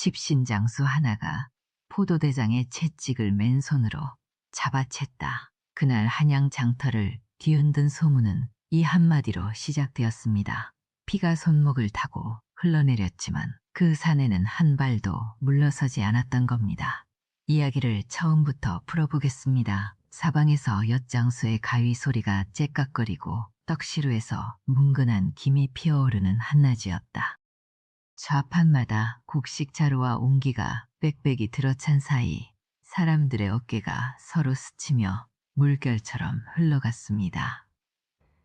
집신장수 하나가 포도대장의 채찍을 맨손으로 잡아챘다. 그날 한양 장터를 뒤흔든 소문은 이 한마디로 시작되었습니다. 피가 손목을 타고 흘러내렸지만 그 산에는 한 발도 물러서지 않았던 겁니다. 이야기를 처음부터 풀어보겠습니다. 사방에서 엿장수의 가위 소리가 째깍거리고 떡시루에서 뭉근한 김이 피어오르는 한낮이었다. 좌판마다 곡식 자루와 옹기가 빽빽이 들어찬 사이 사람들의 어깨가 서로 스치며 물결처럼 흘러갔습니다.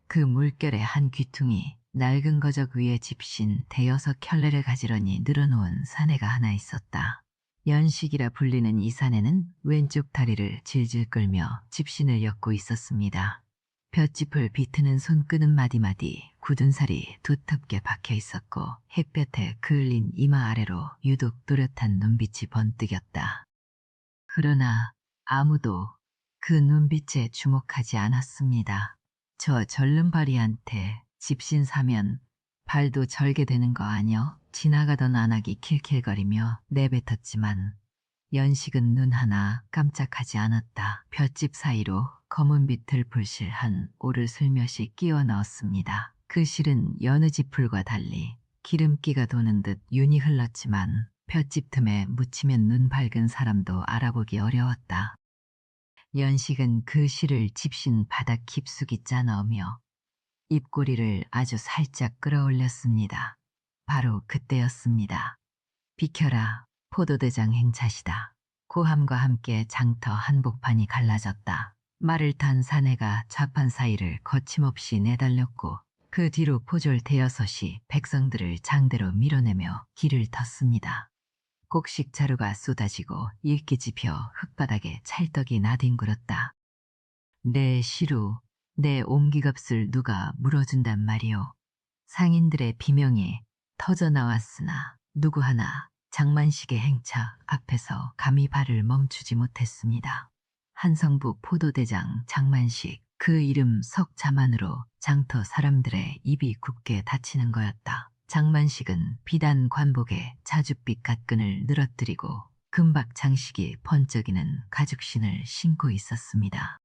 그 물결의 한 귀퉁이 낡은 거적 위에 집신 대여섯 켤레를 가지런히 늘어놓은 사내가 하나 있었다. 연식이라 불리는 이 사내는 왼쪽 다리를 질질 끌며 집신을 엮고 있었습니다. 볏짚을 비트는 손끄는 마디마디 굳은 살이 두텁게 박혀 있었고 햇볕에 그을린 이마 아래로 유독 또렷한 눈빛이 번뜩였다. 그러나 아무도 그 눈빛에 주목하지 않았습니다. 저 절름발이한테 집신 사면 발도 절게 되는 거 아니여? 지나가던 안악이 킬킬거리며 내뱉었지만 연식은 눈 하나 깜짝하지 않았다. 볏짚 사이로 검은빛 들풀실 한 올을 슬며시 끼워 넣었습니다. 그 실은 여느 지풀과 달리 기름기가 도는 듯 윤이 흘렀지만 볏짚 틈에 묻히면 눈 밝은 사람도 알아보기 어려웠다. 연식은 그 실을 집신 바닥 깊숙이 짜 넣으며 입꼬리를 아주 살짝 끌어올렸습니다. 바로 그때였습니다. 비켜라, 포도대장 행차시다. 고함과 함께 장터 한복판이 갈라졌다. 말을 탄 사내가 좌판 사이를 거침없이 내달렸고 그 뒤로 포졸 대여섯이 백성들을 장대로 밀어내며 길을 텄습니다. 곡식 자루가 쏟아지고 일기지 펴 흙바닥에 찰떡이 나뒹굴었다. 내 시루, 내 옹기값을 누가 물어준단 말이오. 상인들의 비명이 터져나왔으나 누구 하나 장만식의 행차 앞에서 감히 발을 멈추지 못했습니다. 한성부 포도대장 장만식, 그 이름 석자만으로 장터 사람들의 입이 굳게 닫히는 거였다. 장만식은 비단 관복에 자줏빛 갓끈을 늘어뜨리고 금박 장식이 번쩍이는 가죽신을 신고 있었습니다.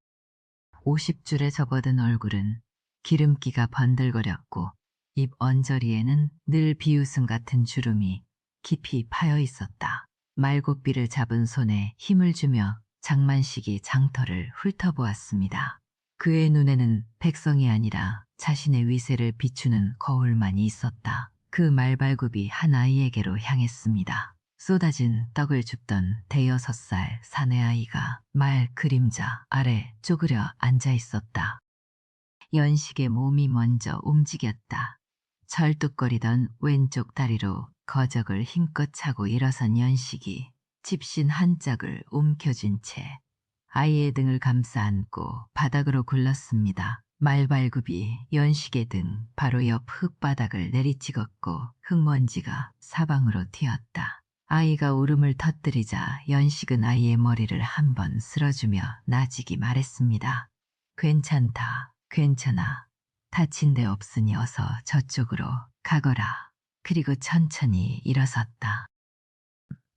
50줄에 접어든 얼굴은 기름기가 번들거렸고 입 언저리에는 늘 비웃음 같은 주름이 깊이 파여 있었다. 말고삐를 잡은 손에 힘을 주며 장만식이 장터를 훑어보았습니다. 그의 눈에는 백성이 아니라 자신의 위세를 비추는 거울만이 있었다. 그 말발굽이 한 아이에게로 향했습니다. 쏟아진 떡을 줍던 대여섯 살 사내 아이가 말 그림자 아래 쪼그려 앉아 있었다. 연식의 몸이 먼저 움직였다. 절뚝거리던 왼쪽 다리로 거적을 힘껏 차고 일어선 연식이 집신 한 짝을 움켜쥔 채 아이의 등을 감싸 안고 바닥으로 굴렀습니다. 말발굽이 연식의 등 바로 옆 흙바닥을 내리찍었고 흙먼지가 사방으로 튀었다. 아이가 울음을 터뜨리자 연식은 아이의 머리를 한번 쓸어주며 나지기 말했습니다. 괜찮다, 괜찮아. 다친 데 없으니 어서 저쪽으로 가거라. 그리고 천천히 일어섰다.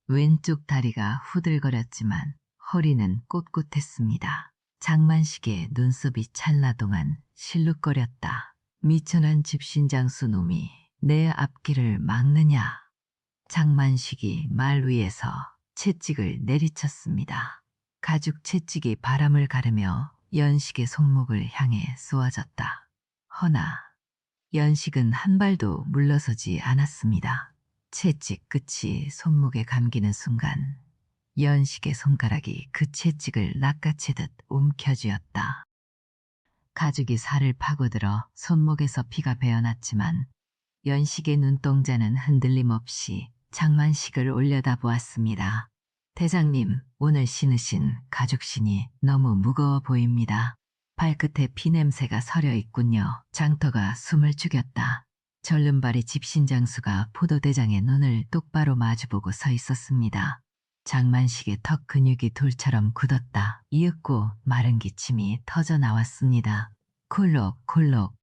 왼쪽 다리가 후들거렸지만 허리는 꼿꼿했습니다. 장만식의 눈썹이 찰나 동안 실룩거렸다. 미천한 집신장수 놈이 내 앞길을 막느냐. 장만식이 말 위에서 채찍을 내리쳤습니다. 가죽 채찍이 바람을 가르며 연식의 손목을 향해 쏘아졌다. 허나 연식은 한 발도 물러서지 않았습니다. 채찍 끝이 손목에 감기는 순간 연식의 손가락이 그 채찍을 낚아채듯 움켜쥐었다. 가죽이 살을 파고들어 손목에서 피가 배어났지만 연식의 눈동자는 흔들림 없이 장만식을 올려다보았습니다. 대장님, 오늘 신으신 가죽신이 너무 무거워 보입니다. 발끝에 피냄새가 서려 있군요. 장터가 숨을 죽였다. 절름발이 집신장수가 포도대장의 눈을 똑바로 마주보고 서 있었습니다. 장만식의 턱 근육이 돌처럼 굳었다. 이윽고 마른 기침이 터져 나왔습니다. 콜록콜록.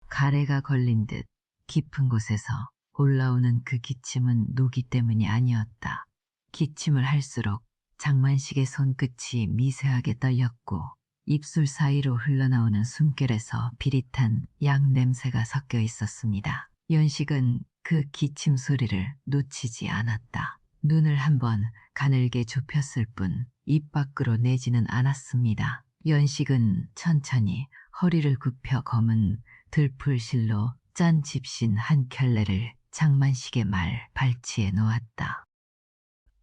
가래가 걸린 듯 깊은 곳에서 올라오는 그 기침은 노기 때문이 아니었다. 기침을 할수록 장만식의 손끝이 미세하게 떨렸고 입술 사이로 흘러나오는 숨결에서 비릿한 약 냄새가 섞여 있었습니다. 연식은 그 기침 소리를 놓치지 않았다. 눈을 한번 가늘게 좁혔을 뿐 입 밖으로 내지는 않았습니다. 연식은 천천히 허리를 굽혀 검은 들풀실로 짠 집신 한 켤레를 장만식의 말 발치에 놓았다.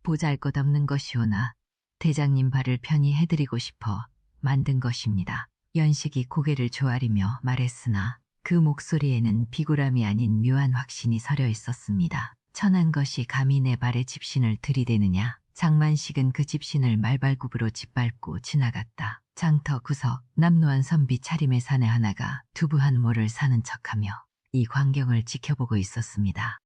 보잘것없는 것이오나 대장님 발을 편히 해드리고 싶어 만든 것입니다. 연식이 고개를 조아리며 말했으나 그 목소리에는 비굴함이 아닌 묘한 확신이 서려 있었습니다. 천한 것이 감히 내 발에 집신을 들이대느냐. 장만식은 그 집신을 말발굽으로 짓밟고 지나갔다. 장터 구석 남노한 선비 차림의 사내 하나가 두부 한 모를 사는 척하며 이 광경을 지켜보고 있었습니다.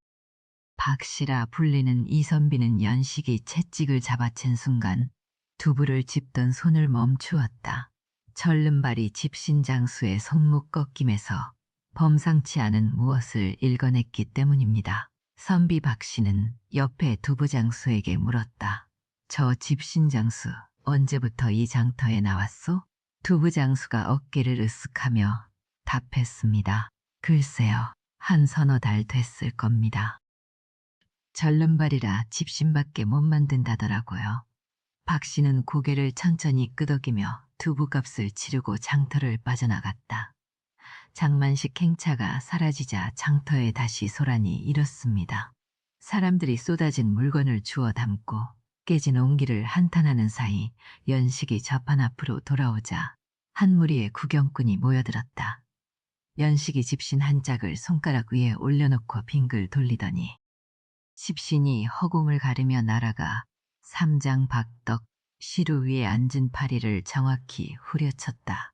박씨라 불리는 이 선비는 연식이 채찍을 잡아챈 순간 두부를 짚던 손을 멈추었다. 절름발이 집신장수의 손목 꺾임에서 범상치 않은 무엇을 읽어냈기 때문입니다. 선비 박씨는 옆에 두부장수에게 물었다. 저 집신장수 언제부터 이 장터에 나왔소? 두부장수가 어깨를 으쓱하며 답했습니다. 글쎄요, 한 서너 달 됐을 겁니다. 절름발이라 집신밖에 못 만든다더라고요. 박씨는 고개를 천천히 끄덕이며 두부값을 치르고 장터를 빠져나갔다. 장만식 행차가 사라지자 장터에 다시 소란이 일었습니다. 사람들이 쏟아진 물건을 주워 담고 깨진 옹기를 한탄하는 사이 연식이 좌판 앞으로 돌아오자 한 무리의 구경꾼이 모여들었다. 연식이 집신 한 짝을 손가락 위에 올려놓고 빙글 돌리더니 집신이 허공을 가르며 날아가 삼장 박덕 시루 위에 앉은 파리를 정확히 후려쳤다.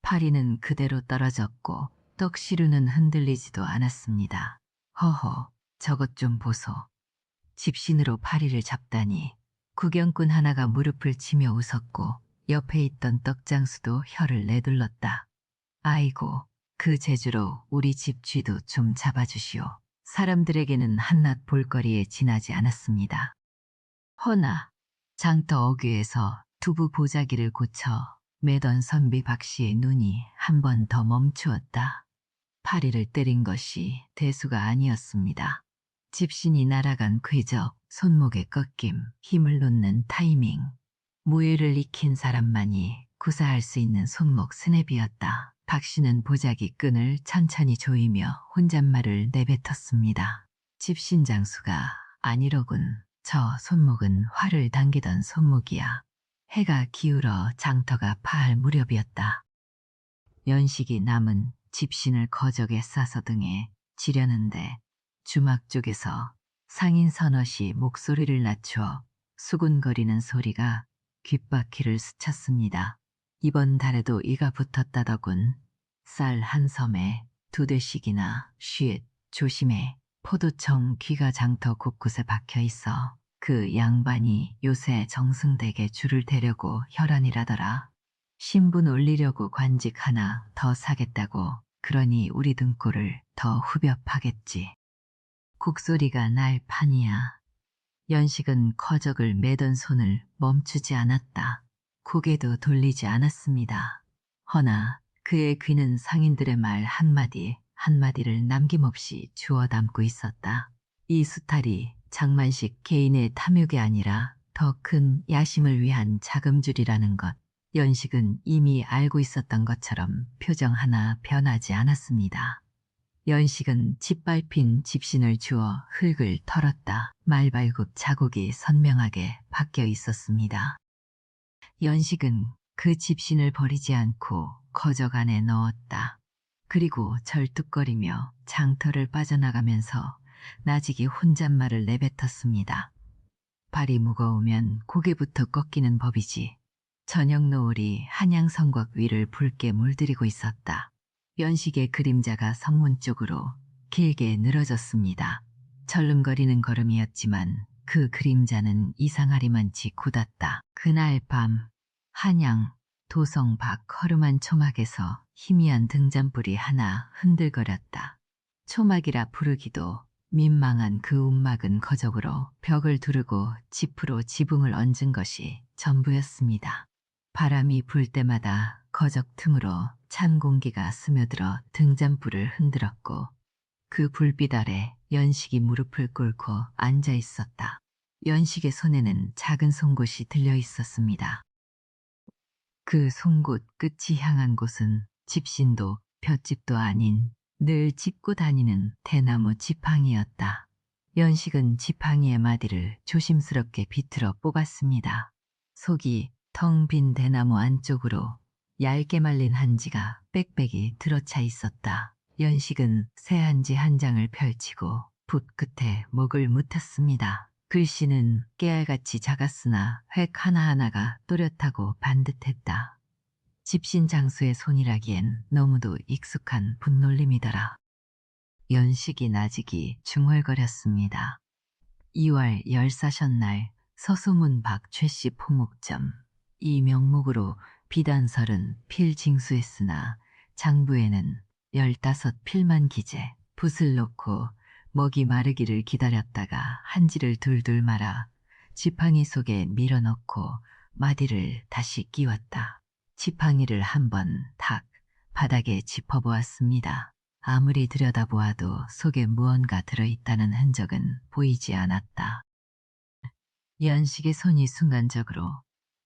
파리는 그대로 떨어졌고 떡시루는 흔들리지도 않았습니다. 허허, 저것 좀 보소. 집신으로 파리를 잡다니. 구경꾼 하나가 무릎을 치며 웃었고 옆에 있던 떡장수도 혀를 내둘렀다. 아이고, 그 재주로 우리 집 쥐도 좀 잡아주시오. 사람들에게는 한낱 볼거리에 지나지 않았습니다. 허나 장터 어귀에서 두부 보자기를 고쳐 매던 선비 박씨의 눈이 한 번 더 멈추었다. 파리를 때린 것이 대수가 아니었습니다. 집신이 날아간 궤적, 손목의 꺾임, 힘을 놓는 타이밍, 무예를 익힌 사람만이 구사할 수 있는 손목 스냅이었다. 박씨는 보자기 끈을 천천히 조이며 혼잣말을 내뱉었습니다. 집신장수가 아니로군. 저 손목은 활을 당기던 손목이야. 해가 기울어 장터가 파할 무렵이었다. 연식이 남은 집신을 거적에 싸서 등에 지려는데 주막 쪽에서 상인 서넛이 목소리를 낮춰 수군거리는 소리가 귓바퀴를 스쳤습니다. 이번 달에도 이가 붙었다더군. 쌀 한 섬에 2대씩이나 쉿 조심해. 포도청 귀가 장터 곳곳에 박혀 있어. 그 양반이 요새 정승댁에 줄을 대려고 혈안이라더라. 신분 올리려고 관직 하나 더 사겠다고. 그러니 우리 등골을 더 후벼 파겠지. 곡소리가 날 판이야. 연식은 거적을 매던 손을 멈추지 않았다. 고개도 돌리지 않았습니다. 허나 그의 귀는 상인들의 말 한마디 한마디를 남김없이 주워 담고 있었다. 이 수탈이 장만식 개인의 탐욕이 아니라 더 큰 야심을 위한 자금줄이라는 것. 연식은 이미 알고 있었던 것처럼 표정 하나 변하지 않았습니다. 연식은 짓밟힌 집신을 주워 흙을 털었다. 말발굽 자국이 선명하게 박혀 있었습니다. 연식은 그 집신을 버리지 않고 거적 안에 넣었다. 그리고 절뚝거리며 장터를 빠져나가면서 나직이 혼잣말을 내뱉었습니다. 발이 무거우면 고개부터 꺾이는 법이지. 저녁 노을이 한양성곽 위를 붉게 물들이고 있었다. 연식의 그림자가 성문 쪽으로 길게 늘어졌습니다. 절름거리는 걸음이었지만 그 그림자는 이상하리만치 굳었다. 그날 밤 한양 도성 밖 허름한 초막에서 희미한 등잔불이 하나 흔들거렸다. 초막이라 부르기도 민망한 그 움막은 거적으로 벽을 두르고 지프로 지붕을 얹은 것이 전부였습니다. 바람이 불 때마다 거적 틈으로 찬 공기가 스며들어 등잔불을 흔들었고 그 불빛 아래 연식이 무릎을 꿇고 앉아 있었다. 연식의 손에는 작은 송곳이 들려 있었습니다. 그 송곳 끝이 향한 곳은 집신도 볏집도 아닌 늘 짚고 다니는 대나무 지팡이였다. 연식은 지팡이의 마디를 조심스럽게 비틀어 뽑았습니다. 속이 텅 빈 대나무 안쪽으로 얇게 말린 한지가 빽빽이 들어차 있었다. 연식은 새 한지 한 장을 펼치고 붓 끝에 목을 묻혔습니다. 글씨는 깨알같이 작았으나 획 하나하나가 또렷하고 반듯했다. 집신 장수의 손이라기엔 너무도 익숙한 붓놀림이더라. 연식이 나직이 중얼거렸습니다. 2월 열사션날 서소문 박 최씨 포목점. 이 명목으로 비단설은 필징수했으나 장부에는 15필만 기재, 붓을 놓고 먹이 마르기를 기다렸다가 한지를 둘둘 말아 지팡이 속에 밀어넣고 마디를 다시 끼웠다. 지팡이를 한번 탁 바닥에 짚어보았습니다. 아무리 들여다보아도 속에 무언가 들어있다는 흔적은 보이지 않았다. 연식의 손이 순간적으로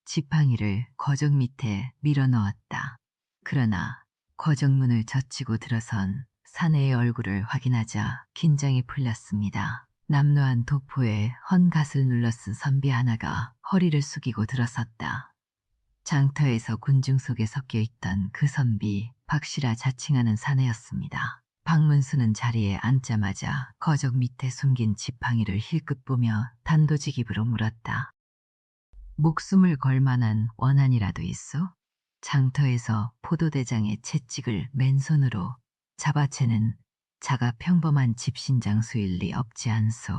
지팡이를 거적 밑에 밀어넣었다. 그러나 거적문을 젖히고 들어선 사내의 얼굴을 확인하자 긴장이 풀렸습니다. 남루한 도포에 헌갓을 눌러쓴 선비 하나가 허리를 숙이고 들어섰다. 장터에서 군중 속에 섞여 있던 그 선비 박씨라 자칭하는 사내였습니다. 박문수는 자리에 앉자마자 거적 밑에 숨긴 지팡이를 힐끗 보며 단도직입으로 물었다. 목숨을 걸 만한 원한이라도 있어? 장터에서 포도대장의 채찍을 맨손으로 잡아채는 자가 평범한 집신장수일 리 없지 않소.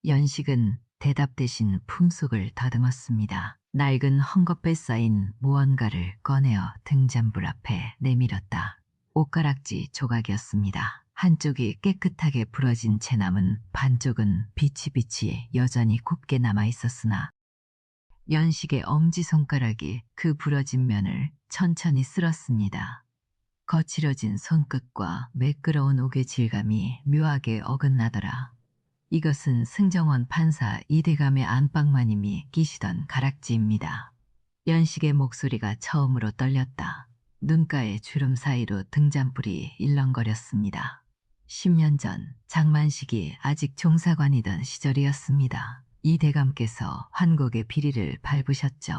연식은 대답 대신 품속을 더듬었습니다. 낡은 헝겊에 쌓인 무언가를 꺼내어 등잔불 앞에 내밀었다. 옷가락지 조각이었습니다. 한쪽이 깨끗하게 부러진 채 남은 반쪽은 비치비치 여전히 곱게 남아 있었으나 연식의 엄지손가락이 그 부러진 면을 천천히 쓸었습니다. 거칠어진 손끝과 매끄러운 옥의 질감이 묘하게 어긋나더라. 이것은 승정원 판사 이대감의 안방마님이 끼시던 가락지입니다. 연식의 목소리가 처음으로 떨렸다. 눈가의 주름 사이로 등잔불이 일렁거렸습니다. 10년 전 장만식이 아직 종사관이던 시절이었습니다. 이대감께서 환곡의 비리를 밟으셨죠.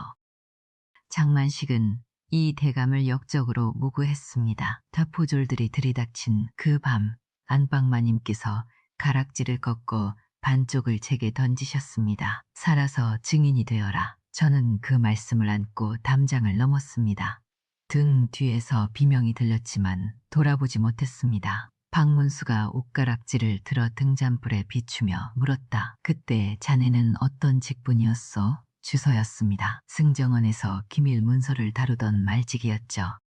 장만식은 이 대감을 역적으로 무구했습니다. 다포졸들이 들이닥친 그 밤 안방마님께서 가락지를 꺾고 반쪽을 제게 던지셨습니다. 살아서 증인이 되어라. 저는 그 말씀을 안고 담장을 넘었습니다. 등 뒤에서 비명이 들렸지만 돌아보지 못했습니다. 박문수가 옷가락지를 들어 등잔불에 비추며 물었다. 그때 자네는 어떤 직분이었소? 주서였습니다. 승정원에서 기밀 문서를 다루던 말직이었죠.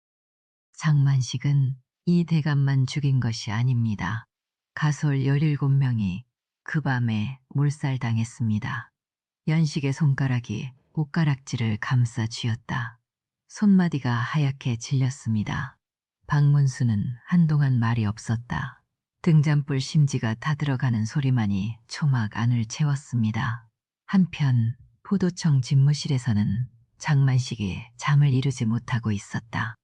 장만식은 이 대감만 죽인 것이 아닙니다. 가솔 17명이 그 밤에 몰살당했습니다. 연식의 손가락이 옷가락지를 감싸 쥐었다. 손마디가 하얗게 질렸습니다. 박문수는 한동안 말이 없었다. 등잔불 심지가 다 들어가는 소리만이 초막 안을 채웠습니다. 한편 포도청 집무실에서는 장만식이 잠을 이루지 못하고 있었다.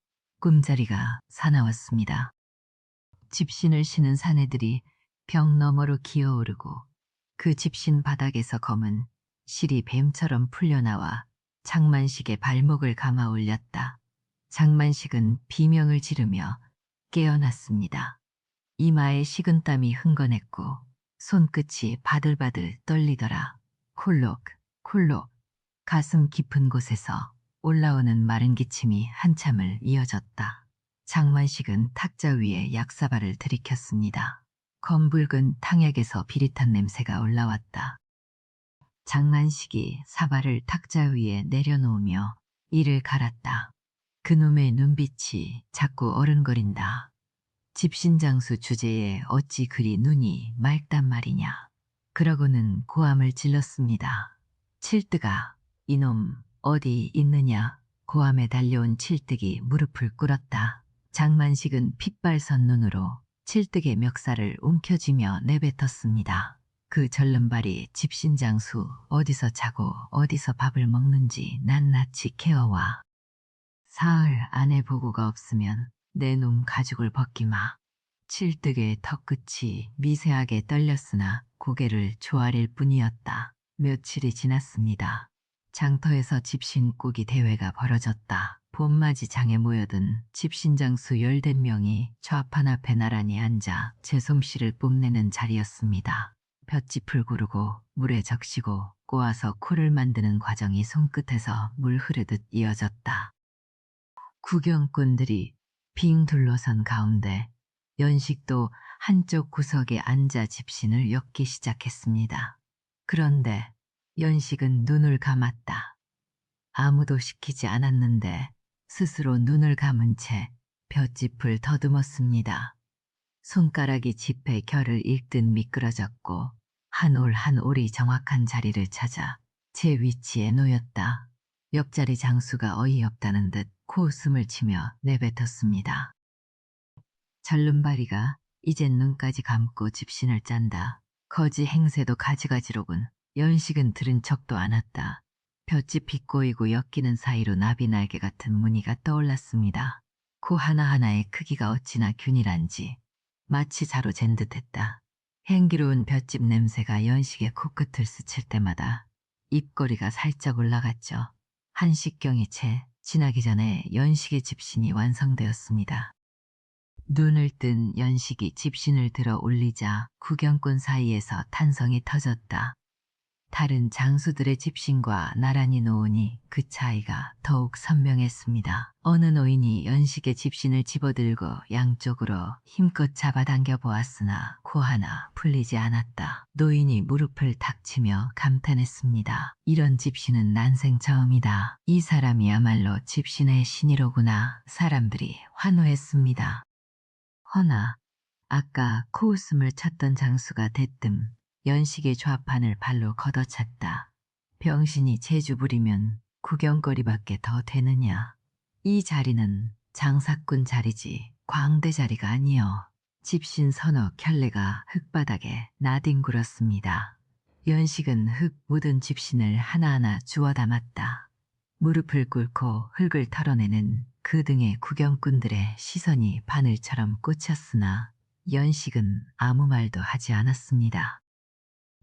꿈자리가 사나웠습니다. 집신을 신은 사내들이 벽 너머로 기어오르고 그 집신 바닥에서 검은 실이 뱀처럼 풀려나와 장만식의 발목을 감아 올렸다. 장만식은 비명을 지르며 깨어났습니다. 이마에 식은땀이 흥건했고 손끝이 바들바들 떨리더라. 콜록 콜록 가슴 깊은 곳에서 올라오는 마른 기침이 한참을 이어졌다. 장만식은 탁자 위에 약사발을 들이켰습니다. 검붉은 탕약에서 비릿한 냄새가 올라왔다. 장만식이 사발을 탁자 위에 내려놓으며 이를 갈았다. 그놈의 눈빛이 자꾸 어른거린다. 집신장수 주제에 어찌 그리 눈이 맑단 말이냐. 그러고는 고함을 질렀습니다. 칠뜨가 이놈 어디 있느냐. 고함에 달려온 칠뜨기 무릎을 꿇었다. 장만식은 핏발선 눈으로 칠뜨의 멱살을 움켜쥐며 내뱉었습니다. 그 절름발이 집신장수 어디서 자고 어디서 밥을 먹는지 낱낱이 케어와. 사흘 안에 보고가 없으면 내 놈 가죽을 벗기 마. 칠뜨의 턱끝이 미세하게 떨렸으나 고개를 조아릴 뿐이었다. 며칠이 지났습니다. 장터에서 집신꾸기 대회가 벌어졌다. 봄맞이 장에 모여든 집신장수 10명이 좌판 앞에 나란히 앉아 제 솜씨를 뽐내는 자리였습니다. 볏짚을 구르고 물에 적시고 꼬아서 쿨을 만드는 과정이 손끝에서 물 흐르듯 이어졌다. 구경꾼들이 빙 둘러선 가운데 연식도 한쪽 구석에 앉아 집신을 엮기 시작했습니다. 그런데 연식은 눈을 감았다. 아무도 시키지 않았는데 스스로 눈을 감은 채 볏짚을 더듬었습니다. 손가락이 짚의 결을 읽듯 미끄러졌고 한 올 한 올이 정확한 자리를 찾아 제 위치에 놓였다. 옆자리 장수가 어이없다는 듯 코웃음을 치며 내뱉었습니다. 절름발이가 이젠 눈까지 감고 집신을 짠다. 거지 행세도 가지가지로군. 연식은 들은 척도 않았다. 볏짚이 꼬이고 엮이는 사이로 나비날개 같은 무늬가 떠올랐습니다. 코 하나하나의 크기가 어찌나 균일한지 마치 자로 잰 듯했다. 향기로운 볏짚 냄새가 연식의 코끝을 스칠 때마다 입꼬리가 살짝 올라갔죠. 한식경이 채 지나기 전에 연식의 집신이 완성되었습니다. 눈을 뜬 연식이 집신을 들어 올리자 구경꾼 사이에서 탄성이 터졌다. 다른 장수들의 집신과 나란히 놓으니 그 차이가 더욱 선명했습니다. 어느 노인이 연식의 집신을 집어들고 양쪽으로 힘껏 잡아당겨 보았으나 코 하나 풀리지 않았다. 노인이 무릎을 탁 치며 감탄했습니다. 이런 집신은 난생 처음이다. 이 사람이야말로 집신의 신이로구나. 사람들이 환호했습니다. 허나 아까 코웃음을 쳤던 장수가 대뜸 연식의 좌판을 발로 걷어찼다. 병신이 재주 부리면 구경거리밖에 더 되느냐. 이 자리는 장사꾼 자리지 광대 자리가 아니여. 집신 서너 켤레가 흙바닥에 나뒹굴었습니다. 연식은 흙 묻은 집신을 하나하나 주워 담았다. 무릎을 꿇고 흙을 털어내는 그 등의 구경꾼들의 시선이 바늘처럼 꽂혔으나 연식은 아무 말도 하지 않았습니다.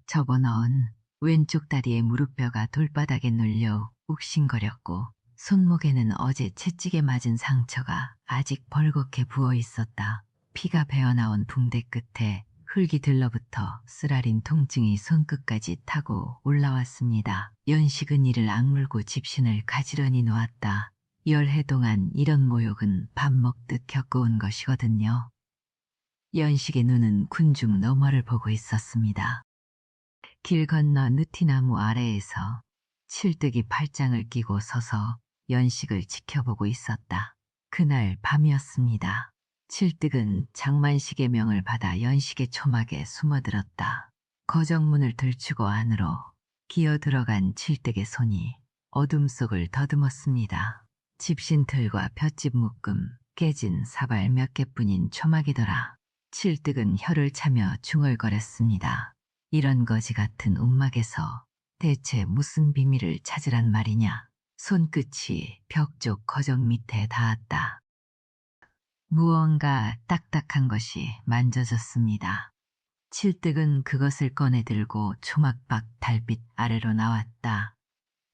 접어넣은 왼쪽 다리의 무릎뼈가 돌바닥에 눌려 욱신거렸고 손목에는 어제 채찍에 맞은 상처가 아직 벌겋게 부어 있었다. 피가 배어나온 붕대 끝에 흙이 들러붙어 쓰라린 통증이 손끝까지 타고 올라왔습니다. 연식은 이를 악물고 집신을 가지런히 놓았다. 열해 동안 이런 모욕은 밥 먹듯 겪어온 것이거든요. 연식의 눈은 군중 너머를 보고 있었습니다. 길 건너 느티나무 아래에서 칠뜨기 팔짱을 끼고 서서 연식을 지켜보고 있었다. 그날 밤이었습니다. 칠뜨은 장만식의 명을 받아 연식의 초막에 숨어들었다. 거정문을 들추고 안으로 기어 들어간 칠뜨의 손이 어둠 속을 더듬었습니다. 집신틀과 볏짚 묶음, 깨진 사발 몇 개뿐인 초막이더라. 칠뜨은 혀를 차며 중얼거렸습니다. 이런 거지 같은 움막에서 대체 무슨 비밀을 찾으란 말이냐. 손끝이 벽 쪽 거정 밑에 닿았다. 무언가 딱딱한 것이 만져졌습니다. 칠뜨은 그것을 꺼내 들고 초막 밖 달빛 아래로 나왔다.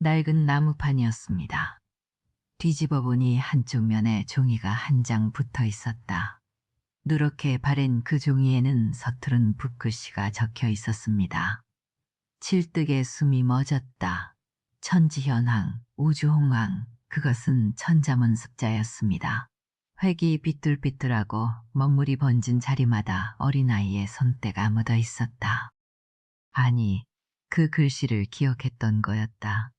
낡은 나무판이었습니다. 뒤집어 보니 한쪽 면에 종이가 한 장 붙어 있었다. 누렇게 바랜 그 종이에는 서투른 붓글씨가 적혀 있었습니다. 칠뜨의 숨이 멎었다. 천지현황, 우주홍황, 그것은 천자문 습자였습니다. 획이 삐뚤삐뚤하고 먹물이 번진 자리마다 어린아이의 손때가 묻어 있었다. 아니, 그 글씨를 기억했던 거였다.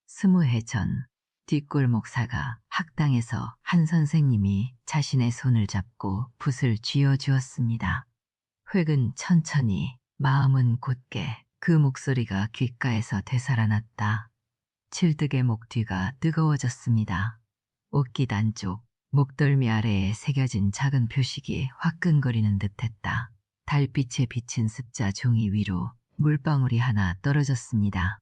20해 전 뒷골목 사가 학당에서 한 선생님이 자신의 손을 잡고 붓을 쥐어주었습니다. 획은 천천히, 마음은 곧게 그 목소리가 귓가에서 되살아났다. 칠득의 목 뒤가 뜨거워졌습니다. 옷깃 안쪽, 목덜미 아래에 새겨진 작은 표식이 화끈거리는 듯했다. 달빛에 비친 습자 종이 위로 물방울이 하나 떨어졌습니다.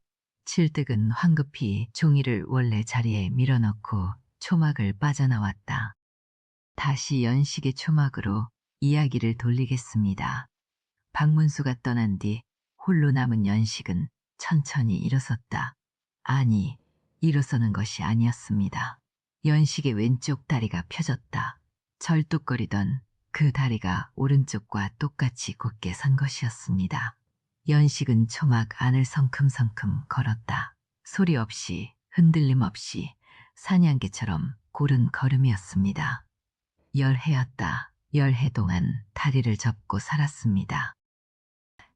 칠득은 황급히 종이를 원래 자리에 밀어넣고 초막을 빠져나왔다. 다시 연식의 초막으로 이야기를 돌리겠습니다. 박문수가 떠난 뒤 홀로 남은 연식은 천천히 일어섰다. 아니, 일어서는 것이 아니었습니다. 연식의 왼쪽 다리가 펴졌다. 절뚝거리던 그 다리가 오른쪽과 똑같이 곧게 선 것이었습니다. 연식은 초막 안을 성큼성큼 걸었다. 소리 없이, 흔들림 없이 사냥개처럼 고른 걸음이었습니다. 열해였다. 열해 동안 다리를 접고 살았습니다.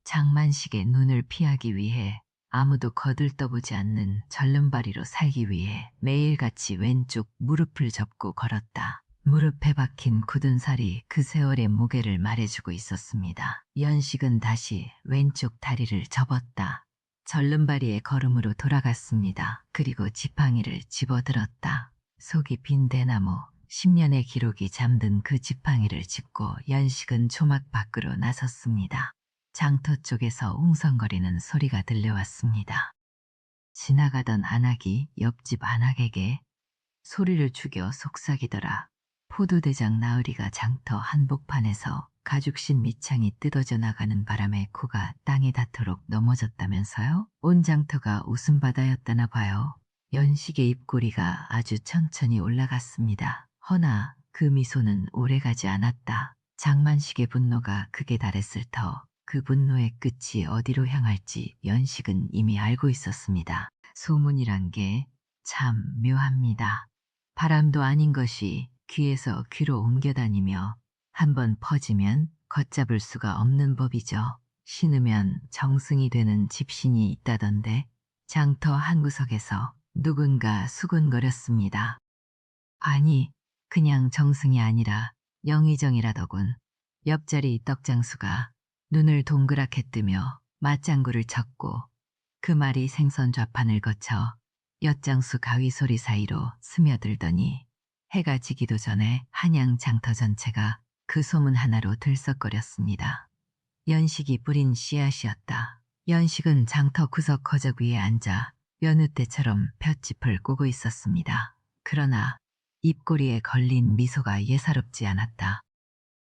장만식의 눈을 피하기 위해 아무도 거들떠보지 않는 절름발이로 살기 위해 매일같이 왼쪽 무릎을 접고 걸었다. 무릎에 박힌 굳은 살이 그 세월의 무게를 말해주고 있었습니다. 연식은 다시 왼쪽 다리를 접었다. 절름발이의 걸음으로 돌아갔습니다. 그리고 지팡이를 집어들었다. 속이 빈 대나무, 10년의 기록이 잠든 그 지팡이를 짚고 연식은 초막 밖으로 나섰습니다. 장터 쪽에서 웅성거리는 소리가 들려왔습니다. 지나가던 안악이 옆집 안악에게 소리를 죽여 속삭이더라. 포도대장 나으리가 장터 한복판에서 가죽신 밑창이 뜯어져 나가는 바람에 코가 땅에 닿도록 넘어졌다면서요? 온 장터가 웃음바다였다나 봐요. 연식의 입꼬리가 아주 천천히 올라갔습니다. 허나 그 미소는 오래가지 않았다. 장만식의 분노가 극에 달했을 터 그 분노의 끝이 어디로 향할지 연식은 이미 알고 있었습니다. 소문이란 게 참 묘합니다. 바람도 아닌 것이 귀에서 귀로 옮겨다니며 한번 퍼지면 걷잡을 수가 없는 법이죠. 신으면 정승이 되는 집신이 있다던데 장터 한 구석에서 누군가 수군거렸습니다. 아니, 그냥 정승이 아니라 영의정이라더군. 옆자리 떡장수가 눈을 동그랗게 뜨며 맞장구를 쳤고 그 말이 생선 좌판을 거쳐 엿장수 가위소리 사이로 스며들더니 해가 지기도 전에 한양 장터 전체가 그 소문 하나로 들썩거렸습니다. 연식이 뿌린 씨앗이었다. 연식은 장터 구석 거적 위에 앉아 여느 때처럼 볏짚을 꼬고 있었습니다. 그러나 입꼬리에 걸린 미소가 예사롭지 않았다.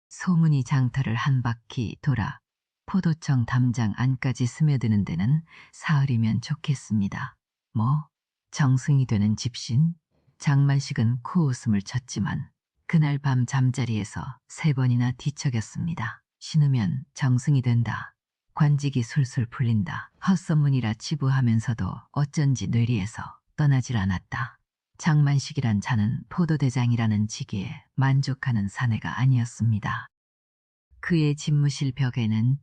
소문이 장터를 한 바퀴 돌아 포도청 담장 안까지 스며드는 데는 사흘이면 좋겠습니다. 뭐, 정승이 되는 집신? 장만식은 코웃음을 쳤지만 그날 밤 잠자리에서 3번이나 뒤척였습니다. 신으면 정승이 된다. 관직이 술술 풀린다. 헛소문이라 치부하면서도 어쩐지 뇌리에서 떠나질 않았다. 장만식이란 자는 포도대장이라는 직위에 만족하는 사내가 아니었습니다. 그의 집무실 벽에는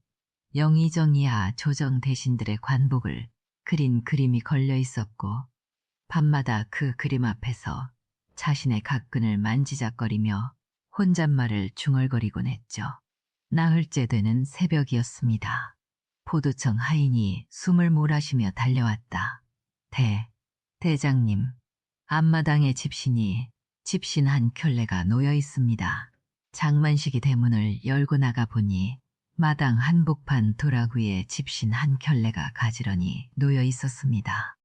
영의정 이하 조정 대신들의 관복을 그린 그림이 걸려 있었고 밤마다 그 그림 앞에서 자신의 각근을 만지작거리며 혼잣말을 중얼거리곤 했죠. 나흘째 되는 새벽이었습니다. 포도청 하인이 숨을 몰아쉬며 달려왔다. 대장님, 앞마당에 집신 한 켤레가 놓여 있습니다. 장만식이 대문을 열고 나가 보니 마당 한복판 도락 위에 집신 한 켤레가 가지런히 놓여 있었습니다.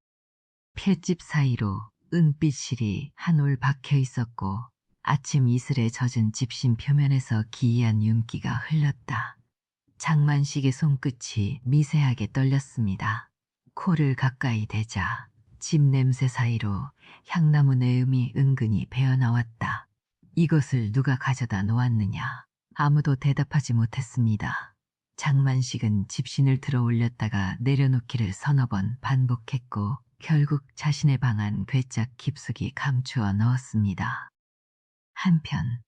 볏짚 사이로 은빛 실이 한 올 박혀 있었고 아침 이슬에 젖은 집신 표면에서 기이한 윤기가 흘렀다. 장만식의 손끝이 미세하게 떨렸습니다. 코를 가까이 대자 집 냄새 사이로 향나무 내음이 은근히 배어나왔다. 이것을 누가 가져다 놓았느냐? 아무도 대답하지 못했습니다. 장만식은 집신을 들어 올렸다가 내려놓기를 서너 번 반복했고 결국 자신의 방 안 괴짝 깊숙이 감추어 넣었습니다. 한편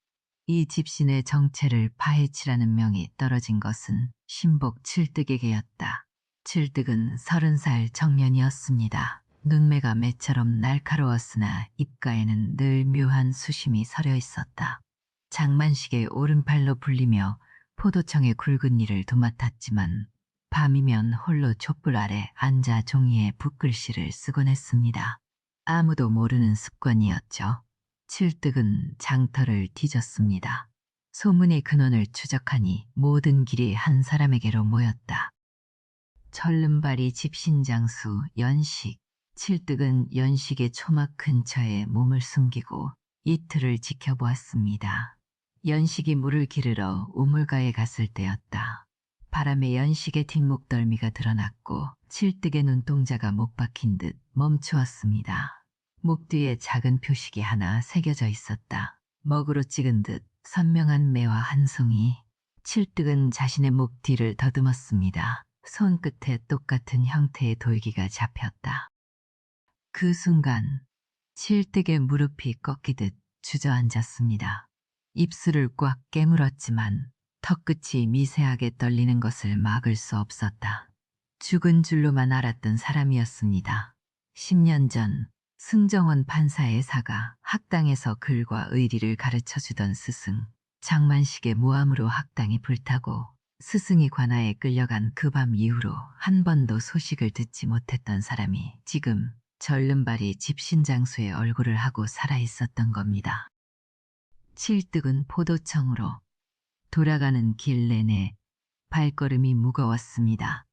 이 집신의 정체를 파헤치라는 명이 떨어진 것은 신복 칠득에게였다. 칠득은 30살 청년이었습니다. 눈매가 매처럼 날카로웠으나 입가에는 늘 묘한 수심이 서려 있었다. 장만식의 오른팔로 불리며 포도청의 굵은 일을 도맡았지만 밤이면 홀로 촛불 아래 앉아 종이에 붓글씨를 쓰곤 했습니다. 아무도 모르는 습관이었죠. 칠득은 장터를 뒤졌습니다. 소문의 근원을 추적하니 모든 길이 한 사람에게로 모였다. 철름발이 집신장수 연식. 칠득은 연식의 초막 근처에 몸을 숨기고 이틀을 지켜보았습니다. 연식이 물을 기르러 우물가에 갔을 때였다. 바람에 연식의 뒷목덜미가 드러났고 칠득의 눈동자가 못 박힌 듯 멈추었습니다. 목 뒤에 작은 표식이 하나 새겨져 있었다. 먹으로 찍은 듯 선명한 매와 한 송이. 칠득은 자신의 목 뒤를 더듬었습니다. 손끝에 똑같은 형태의 돌기가 잡혔다. 그 순간 칠득의 무릎이 꺾이듯 주저앉았습니다. 입술을 꽉 깨물었지만 턱끝이 미세하게 떨리는 것을 막을 수 없었다. 죽은 줄로만 알았던 사람이었습니다. 10년 전 승정원 판사의 사가 학당에서 글과 의리를 가르쳐주던 스승. 장만식의 모함으로 학당이 불타고 스승이 관아에 끌려간 그 밤 이후로 한 번도 소식을 듣지 못했던 사람이 지금 절름발이 집신장수의 얼굴을 하고 살아있었던 겁니다. 칠득은 포도청으로 돌아가는 길 내내 발걸음이 무거웠습니다.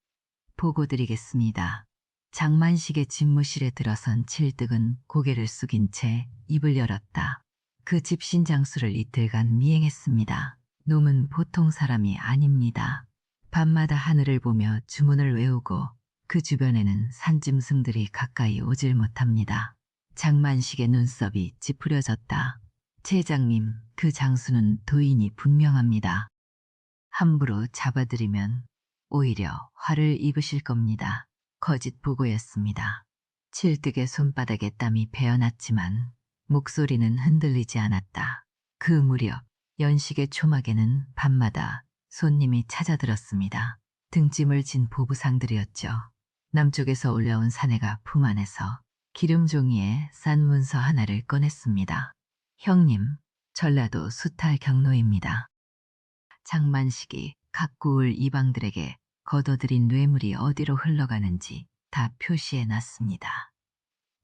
보고드리겠습니다. 장만식의 집무실에 들어선 칠득은 고개를 숙인 채 입을 열었다. 그 집신장수를 이틀간 미행했습니다. 놈은 보통 사람이 아닙니다. 밤마다 하늘을 보며 주문을 외우고 그 주변에는 산짐승들이 가까이 오질 못합니다. 장만식의 눈썹이 찌푸려졌다. 제장님, 그 장수는 도인이 분명합니다. 함부로 잡아들이면 오히려 화를 입으실 겁니다. 거짓 보고였습니다. 칠득의 손바닥에 땀이 배어났지만 목소리는 흔들리지 않았다. 그 무렵 연식의 초막에는 밤마다 손님이 찾아들었습니다. 등짐을 진 보부상들이었죠. 남쪽에서 올라온 사내가 품 안에서 기름종이에 싼 문서 하나를 꺼냈습니다. 형님, 전라도 수탈 경로입니다. 장만식이 각 구울 이방들에게 거둬들인 뇌물이 어디로 흘러가는지 다 표시해 놨습니다.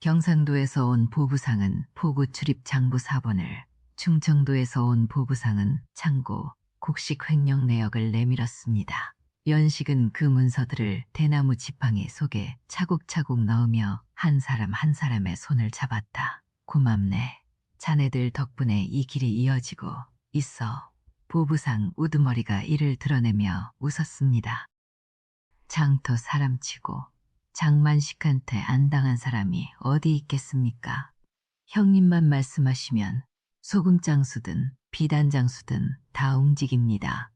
경상도에서 온 보부상은 포구 출입 장부 4번을, 충청도에서 온 보부상은 창고, 곡식 횡령 내역을 내밀었습니다. 연식은 그 문서들을 대나무 지팡이 속에 차곡차곡 넣으며 한 사람 한 사람의 손을 잡았다. 고맙네. 자네들 덕분에 이 길이 이어지고 있어. 보부상 우두머리가 이를 드러내며 웃었습니다. 장터 사람치고 장만식한테 안 당한 사람이 어디 있겠습니까? 형님만 말씀하시면 소금장수든 비단장수든 다 움직입니다.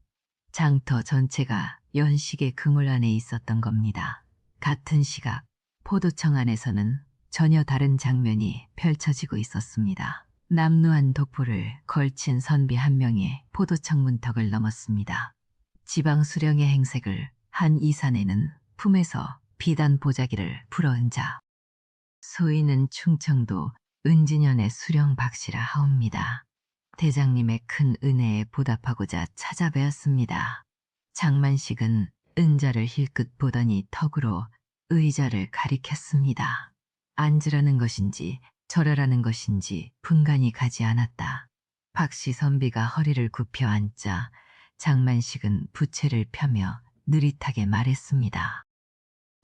장터 전체가 연식의 그물 안에 있었던 겁니다. 같은 시각 포도청 안에서는 전혀 다른 장면이 펼쳐지고 있었습니다. 남루한 독보를 걸친 선비 한 명이 포도청 문턱을 넘었습니다. 지방 수령의 행색을 한 이산에는 품에서 비단 보자기를 풀어은 자. 소인은 충청도 은진현의 수령 박씨라 하옵니다. 대장님의 큰 은혜에 보답하고자 찾아뵈었습니다. 장만식은 은자를 힐끗 보더니 턱으로 의자를 가리켰습니다. 앉으라는 것인지 절하라는 것인지 분간이 가지 않았다. 박씨 선비가 허리를 굽혀 앉자 장만식은 부채를 펴며 느릿하게 말했습니다.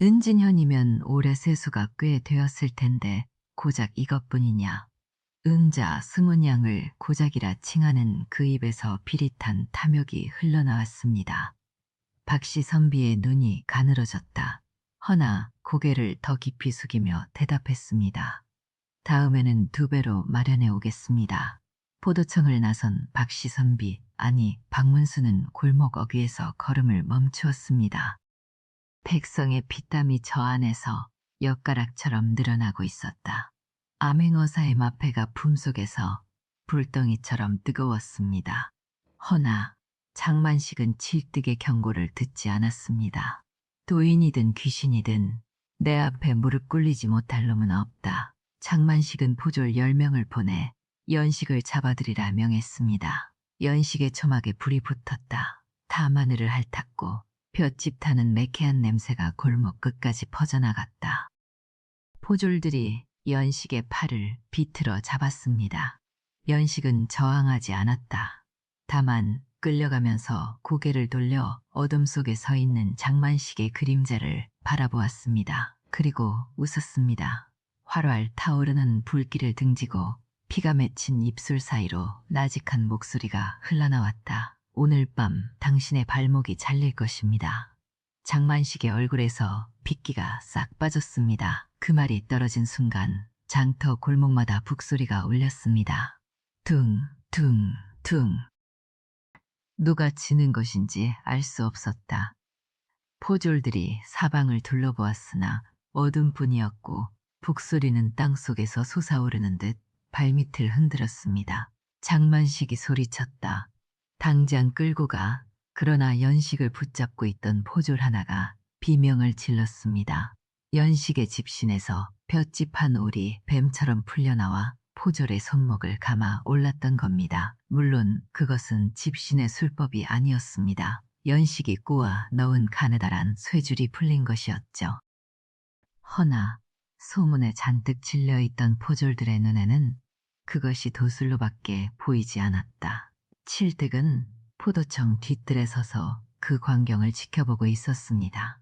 은진현이면 올해 세수가 꽤 되었을 텐데 고작 이것뿐이냐. 은자 승훈양을 고작이라 칭하는 그 입에서 비릿한 탐욕이 흘러나왔습니다. 박씨 선비의 눈이 가늘어졌다. 허나 고개를 더 깊이 숙이며 대답했습니다. 다음에는 2배로 마련해 오겠습니다. 포도청을 나선 박씨 선비, 아니 박문수는 골목 어귀에서 걸음을 멈추었습니다. 백성의 피땀이 저 안에서 엿가락처럼 늘어나고 있었다. 암행어사의 마패가 품속에서 불덩이처럼 뜨거웠습니다. 허나 장만식은 칠득의 경고를 듣지 않았습니다. 도인이든 귀신이든 내 앞에 무릎 꿇리지 못할 놈은 없다. 장만식은 포졸 10명을 보내 연식을 잡아들이라 명했습니다. 연식의 초막에 불이 붙었다. 다 마늘을 핥았고 볏짚 타는 매캐한 냄새가 골목 끝까지 퍼져나갔다. 포졸들이 연식의 팔을 비틀어 잡았습니다. 연식은 저항하지 않았다. 다만 끌려가면서 고개를 돌려 어둠 속에 서 있는 장만식의 그림자를 바라보았습니다. 그리고 웃었습니다. 활활 타오르는 불길을 등지고 피가 맺힌 입술 사이로 나직한 목소리가 흘러나왔다. 오늘 밤 당신의 발목이 잘릴 것입니다. 장만식의 얼굴에서 빗기가 싹 빠졌습니다. 그 말이 떨어진 순간 장터 골목마다 북소리가 울렸습니다. 둥, 둥, 둥. 누가 치는 것인지 알 수 없었다. 포졸들이 사방을 둘러보았으나 어둠뿐이었고 북소리는 땅속에서 솟아오르는 듯 발밑을 흔들었습니다. 장만식이 소리쳤다. 당장 끌고 가. 그러나 연식을 붙잡고 있던 포졸 하나가 비명을 질렀습니다. 연식의 집신에서 볏짚한 올이 뱀처럼 풀려나와 포졸의 손목을 감아 올랐던 겁니다. 물론 그것은 집신의 술법이 아니었습니다. 연식이 꼬아 넣은 가느다란 쇠줄이 풀린 것이었죠. 허나 소문에 잔뜩 질려있던 포졸들의 눈에는 그것이 도술로밖에 보이지 않았다. 칠득은 포도청 뒤뜰에 서서 그 광경을 지켜보고 있었습니다.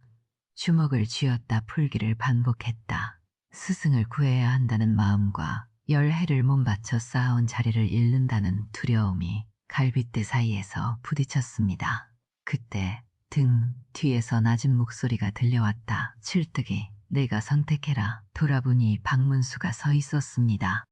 주먹을 쥐었다 풀기를 반복했다. 스승을 구해야 한다는 마음과 열해를 몸바쳐 쌓아온 자리를 잃는다는 두려움이 갈빗대 사이에서 부딪혔습니다. 그때 등 뒤에서 낮은 목소리가 들려왔다. 칠득이 내가 선택해라. 돌아보니 박문수가 서 있었습니다.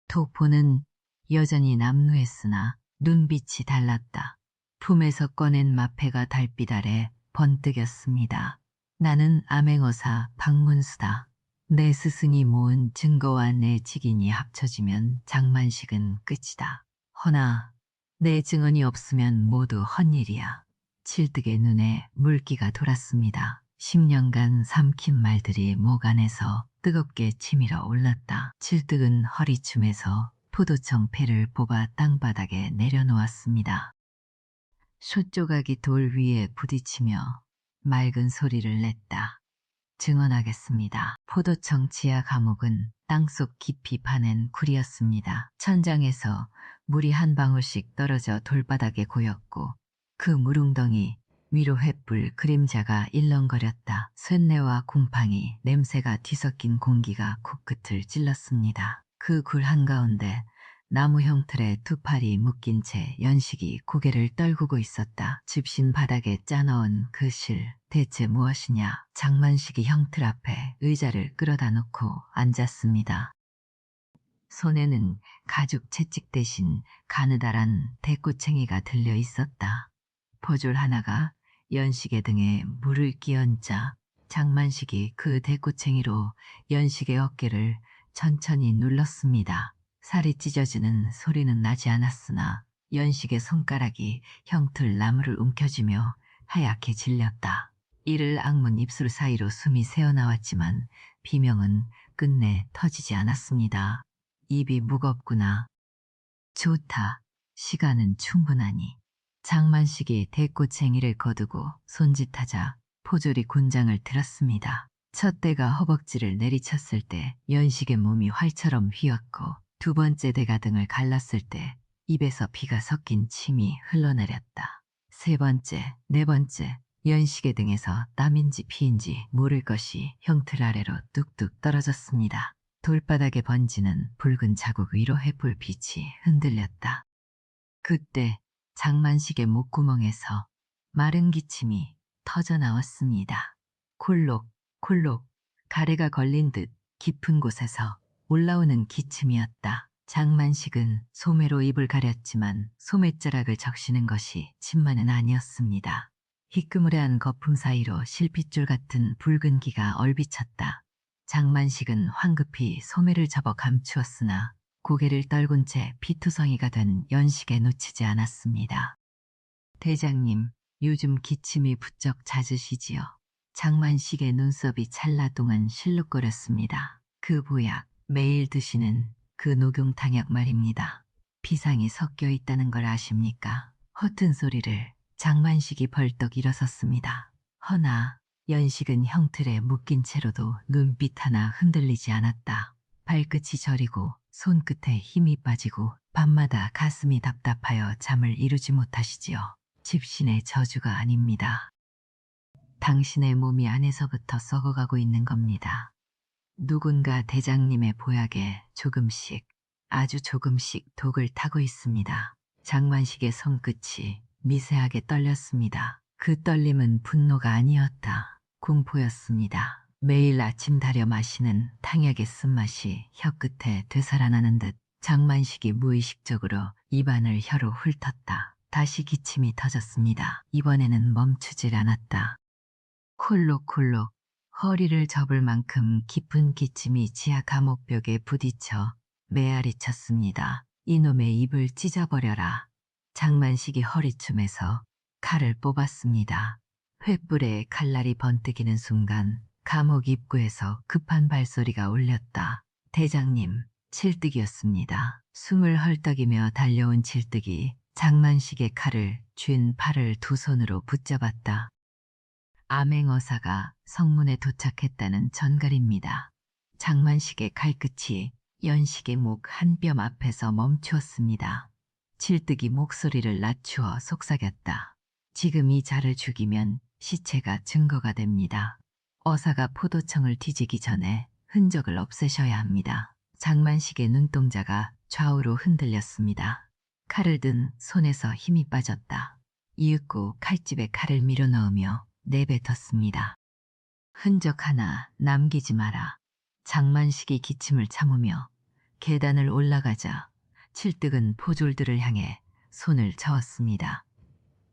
도포는 여전히 남루했으나 눈빛이 달랐다. 품에서 꺼낸 마패가 달빛 아래 번뜩였습니다. 나는 암행어사 박문수다. 내 스승이 모은 증거와 내 직인이 합쳐지면 장만식은 끝이다. 허나 내 증언이 없으면 모두 헛일이야. 칠득의 눈에 물기가 돌았습니다. 10년간 삼킨 말들이 목 안에서 뜨겁게 치밀어 올랐다. 칠득은 허리춤에서 포도청 패를 뽑아 땅바닥에 내려놓았습니다. 솥조각이 돌 위에 부딪히며 맑은 소리를 냈다. 증언하겠습니다. 포도청 지하 감옥은 땅속 깊이 파낸 굴이었습니다. 천장에서 물이 한 방울씩 떨어져 돌바닥에 고였고 그 물웅덩이 위로 횃불 그림자가 일렁거렸다. 쇳내와 곰팡이, 냄새가 뒤섞인 공기가 코끝을 찔렀습니다. 그 굴 한가운데 나무 형틀에 두 팔이 묶인 채 연식이 고개를 떨구고 있었다. 집신 바닥에 짜넣은 그 실, 대체 무엇이냐. 장만식이 형틀 앞에 의자를 끌어다 놓고 앉았습니다. 손에는 가죽 채찍 대신 가느다란 대꼬챙이가 들려 있었다. 포졸 하나가 연식의 등에 물을 끼얹자 장만식이 그 대꼬챙이로 연식의 어깨를 천천히 눌렀습니다. 살이 찢어지는 소리는 나지 않았으나 연식의 손가락이 형틀 나무를 움켜쥐며 하얗게 질렸다. 이를 악문 입술 사이로 숨이 새어나왔지만 비명은 끝내 터지지 않았습니다. 입이 무겁구나. 좋다. 시간은 충분하니. 장만식이 대꼬챙이를 거두고 손짓하자 포졸이 군장을 들었습니다. 첫 대가 허벅지를 내리쳤을 때 연식의 몸이 활처럼 휘었고 두 번째 대가 등을 갈랐을 때 입에서 피가 섞인 침이 흘러내렸다. 세 번째, 네 번째, 연식의 등에서 땀인지 피인지 모를 것이 형틀 아래로 뚝뚝 떨어졌습니다. 돌바닥에 번지는 붉은 자국 위로 횃불 빛이 흔들렸다. 그때 장만식의 목구멍에서 마른 기침이 터져나왔습니다. 콜록, 콜록, 가래가 걸린 듯 깊은 곳에서 올라오는 기침이었다. 장만식은 소매로 입을 가렸지만 소매자락을 적시는 것이 침만은 아니었습니다. 희끄무레한 거품 사이로 실핏줄 같은 붉은 기가 얼비쳤다. 장만식은 황급히 소매를 접어 감추었으나 고개를 떨군 채 피투성이가 된 연식에 놓치지 않았습니다. 대장님, 요즘 기침이 부쩍 잦으시지요. 장만식의 눈썹이 찰나동안 실룩거렸습니다. 그 보약, 매일 드시는 그 녹용탕약 말입니다. 비상이 섞여 있다는 걸 아십니까? 허튼 소리를 장만식이 벌떡 일어섰습니다. 허나 연식은 형틀에 묶인 채로도 눈빛 하나 흔들리지 않았다. 발끝이 저리고 손끝에 힘이 빠지고 밤마다 가슴이 답답하여 잠을 이루지 못하시지요. 집신의 저주가 아닙니다. 당신의 몸이 안에서부터 썩어가고 있는 겁니다. 누군가 대장님의 보약에 조금씩, 아주 조금씩 독을 타고 있습니다. 장만식의 손끝이 미세하게 떨렸습니다. 그 떨림은 분노가 아니었다. 공포였습니다. 매일 아침 달여 마시는 탕약의 쓴맛이 혀끝에 되살아나는 듯 장만식이 무의식적으로 입안을 혀로 훑었다. 다시 기침이 터졌습니다. 이번에는 멈추질 않았다. 콜록콜록 허리를 접을 만큼 깊은 기침이 지하 감옥벽에 부딪혀 메아리 쳤습니다. 이놈의 입을 찢어버려라. 장만식이 허리춤에서 칼을 뽑았습니다. 횃불에 칼날이 번뜩이는 순간 감옥 입구에서 급한 발소리가 울렸다. 대장님, 칠뜨기였습니다. 숨을 헐떡이며 달려온 칠뜨기, 장만식의 칼을 쥔 팔을 두 손으로 붙잡았다. 암행어사가 성문에 도착했다는 전갈입니다. 장만식의 칼끝이 연식의 목 한 뼘 앞에서 멈추었습니다. 칠뜨기 목소리를 낮추어 속삭였다. 지금 이 자를 죽이면 시체가 증거가 됩니다. 어사가 포도청을 뒤지기 전에 흔적을 없애셔야 합니다. 장만식의 눈동자가 좌우로 흔들렸습니다. 칼을 든 손에서 힘이 빠졌다. 이윽고 칼집에 칼을 밀어넣으며 내뱉었습니다. 흔적 하나 남기지 마라. 장만식이 기침을 참으며 계단을 올라가자 칠득은 포졸들을 향해 손을 저었습니다.